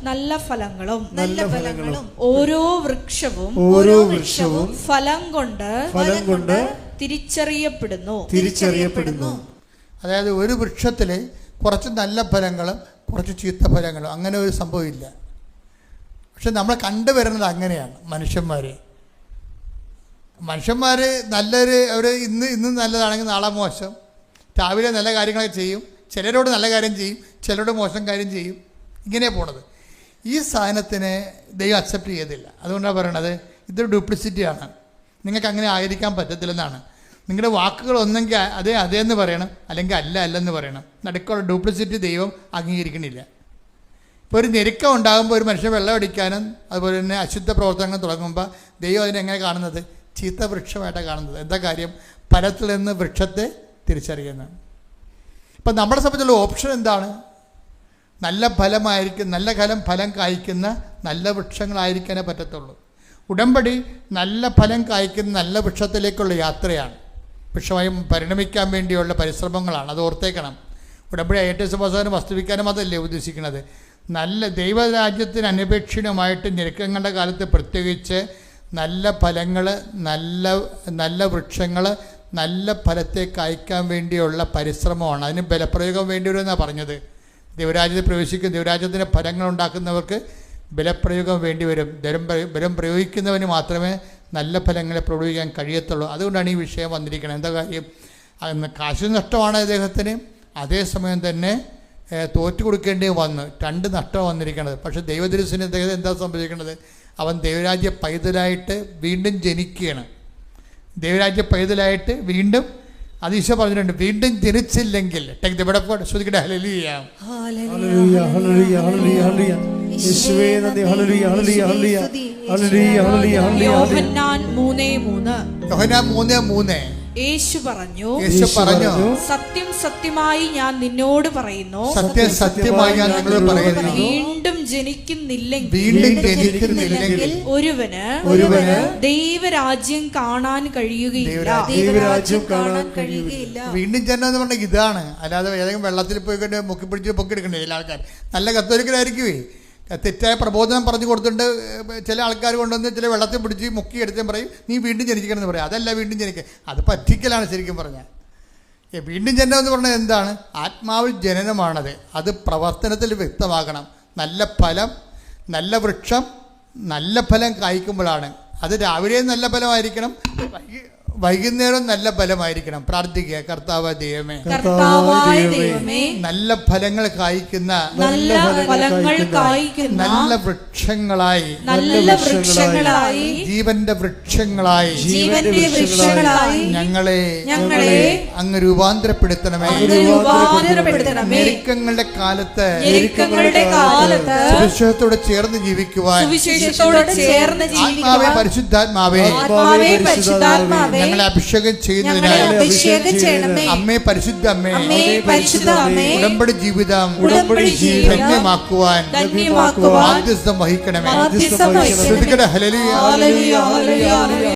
നല്ല ഫലങ്ങളും, ഓരോ വൃക്ഷവും ഫലം കൊണ്ട് തിരിച്ചറിയപ്പെടുന്നു. അതായത് ഒരു വൃക്ഷത്തിൽ കുറച്ച് നല്ല ഫലങ്ങളും കുറച്ച് ചീത്ത ഫലങ്ങളും, അങ്ങനെ ഒരു സംഭവമില്ല. പക്ഷെ നമ്മൾ കണ്ടുവരുന്നത് അങ്ങനെയാണ്. മനുഷ്യന്മാർ നല്ലൊരു അവർ ഇന്ന് നല്ലതാണെങ്കിൽ നാളെ മോശം, രാവിലെ നല്ല കാര്യങ്ങളൊക്കെ ചെയ്യും, ചിലരോട് നല്ല കാര്യം ചെയ്യും, ചിലരോട് മോശം കാര്യം ചെയ്യും, ഇങ്ങനെ പോണത്. ഈ സാധനത്തിനെ ദൈവം അക്സെപ്റ്റ് ചെയ്തില്ല. അതുകൊണ്ടാണ് പറയണത് ഇതൊരു ഡ്യൂപ്ലിസിറ്റിയാണ്, നിങ്ങൾക്ക് അങ്ങനെ ആയിരിക്കാൻ പറ്റത്തില്ലെന്നാണ്. നിങ്ങളുടെ വാക്കുകൾ ഒന്നെങ്കിൽ അതേന്ന് പറയണം, അല്ലെങ്കിൽ അല്ലെന്ന് പറയണം. നടുക്കുള്ള ഡ്യൂപ്ലിസിറ്റി ദൈവം അംഗീകരിക്കണില്ല. ഇപ്പോൾ ഒരു ഞെരുക്കം ഉണ്ടാകുമ്പോൾ ഒരു മനുഷ്യൻ വെള്ളം അടിക്കാനും അതുപോലെ തന്നെ അശുദ്ധ പ്രവർത്തനങ്ങൾ തുടങ്ങുമ്പോൾ ദൈവം അതിനെങ്ങനെ കാണുന്നത്? ചീത്ത വൃക്ഷമായിട്ടാണ് കാണുന്നത്. എന്താ കാര്യം? ഫലത്തിൽ നിന്ന് വൃക്ഷത്തെ തിരിച്ചറിയുന്നതാണ്. ഇപ്പം നമ്മുടെ സംബന്ധിച്ചുള്ള ഓപ്ഷൻ എന്താണ്? നല്ല ഫലം കായ്ക്കുന്ന നല്ല വൃക്ഷങ്ങളായിരിക്കാനേ പറ്റത്തുള്ളൂ. ഉടമ്പടി നല്ല ഫലം കായ്ക്കുന്ന നല്ല വൃക്ഷത്തിലേക്കുള്ള യാത്രയാണ്, വൃക്ഷമായി പരിണമിക്കാൻ വേണ്ടിയുള്ള പരിശ്രമങ്ങളാണ്. അത് ഓർത്തേക്കണം. ഉടമ്പടി ഏറ്റവും വസ്തുവിക്കാനും അതല്ലേ ഉദ്ദേശിക്കുന്നത്. നല്ല ദൈവരാജ്യത്തിന് അനപേക്ഷിതമായിട്ട് ഞെരുക്കങ്ങളുടെ കാലത്ത് പ്രത്യേകിച്ച് നല്ല ഫലങ്ങൾ, നല്ല വൃക്ഷങ്ങൾ നല്ല ഫലത്തെ കായ്ക്കാൻ വേണ്ടിയുള്ള പരിശ്രമമാണ്. അതിന് ബലപ്രയോഗം വേണ്ടി വരുമെന്നാണ് പറഞ്ഞത്. ദൈവരാജ്യത്തിൽ പ്രവേശിക്കും ദൈവരാജ്യത്തിൻ്റെ ഫലങ്ങൾ ഉണ്ടാക്കുന്നവർക്ക് ബലപ്രയോഗം വേണ്ടി വരും. ബലം പ്രയോഗിക്കുന്നവന് മാത്രമേ നല്ല ഫലങ്ങളെ പ്രയോഗിക്കാൻ കഴിയത്തുള്ളൂ. അതുകൊണ്ടാണ് ഈ വിഷയം വന്നിരിക്കുന്നത്. എന്താ കാര്യം? കാശ് നഷ്ടമാണ് അദ്ദേഹത്തിന്, അതേസമയം തന്നെ തോറ്റു കൊടുക്കേണ്ടി വന്നു. 2 നഷ്ടം വന്നിരിക്കുന്നത്. പക്ഷേ ദൈവദൃശ്യന് അദ്ദേഹം എന്താ സംഭവിക്കുന്നത്? അവൻ ദൈവരാജ്യ പൈതലായിട്ട് വീണ്ടും ജനിക്കുകയാണ്. ദൈവരാജ്യ പൈതലായിട്ട് വീണ്ടും, അത് ഈശോ പറഞ്ഞിട്ടുണ്ട്, വീണ്ടും ജനിച്ചില്ലെങ്കിൽ ശ്രുതിക്കട്ടെ hallelujah hallelujah hallelujah hallelujah hallelujah യേശുവേ നന്ദി hallelujah hallelujah hallelujah hallelujah hallelujah hallelujah. യോഹന്നാൻ 3:3. യേശു പറഞ്ഞു, സത്യം സത്യമായി ഞാൻ നിന്നോട് പറയുന്നു, വീണ്ടും ജനിക്കുന്നില്ലെങ്കിൽ ഒരുവന് ദൈവരാജ്യം കാണാൻ കഴിയുകയില്ല. വീണ്ടും ജനനം എന്ന് പറഞ്ഞാൽ ഇതാണ്. അല്ലാതെ ഏതെങ്കിലും വെള്ളത്തിൽ പോയി കൊണ്ട് പൊക്കിപ്പിടിച്ച് പൊക്കിയെടുക്കണ്ടേ? ചില ആൾക്കാർ നല്ല കത്തോലിക്കലായിരിക്കുമേ, തെറ്റായ പ്രബോധനം പറഞ്ഞു കൊടുത്തിട്ട് ചില ആൾക്കാർ കൊണ്ടുവന്ന് ചില വെള്ളത്തിൽ പിടിച്ച് മുക്കിയെടുത്തും പറയും നീ വീണ്ടും ജനിക്കണം എന്ന് പറയും. അതല്ല വീണ്ടും ജനിക്കുക, അത് പറ്റിക്കലാണ് ശരിക്കും പറഞ്ഞാൽ. വീണ്ടും ജനനം എന്ന് പറഞ്ഞാൽ എന്താണ്? ആത്മാവിൽ ജനനമാണത്. അത് പ്രവർത്തനത്തിൽ വ്യക്തമാകണം. നല്ല ഫലം, നല്ല വൃക്ഷം നല്ല ഫലം കായ്ക്കുമ്പോഴാണ്. അത് രാവിലെ നല്ല ഫലമായിരിക്കണം, വൈകുന്നേരം നല്ല ഫലമായിരിക്കണം. പ്രാർത്ഥിക്കുക, കർത്താവ് ദൈവമേ, നല്ല ഫലങ്ങൾ കായ്ക്കുന്ന നല്ല വൃക്ഷങ്ങളായി, ജീവന്റെ വൃക്ഷങ്ങളായി ഞങ്ങളെ അങ്ങ് രൂപാന്തരപ്പെടുത്തണമേ. ഞെരുക്കങ്ങളുടെ കാലത്ത് സുവിശേഷത്തോട് ചേർന്ന് ജീവിക്കുവാൻ ആത്മാവേ പരിശുദ്ധാത്മാവേ ഞങ്ങളെ അഭിഷേകം ചെയ്യുന്നതിനായി അമ്മേ പരിശുദ്ധ അമ്മേ ഉടമ്പടി ജീവിതം ധന്യമാക്കുവാൻ മാധ്യസ്ഥം വഹിക്കണമേ. ഹല്ലേലൂയ.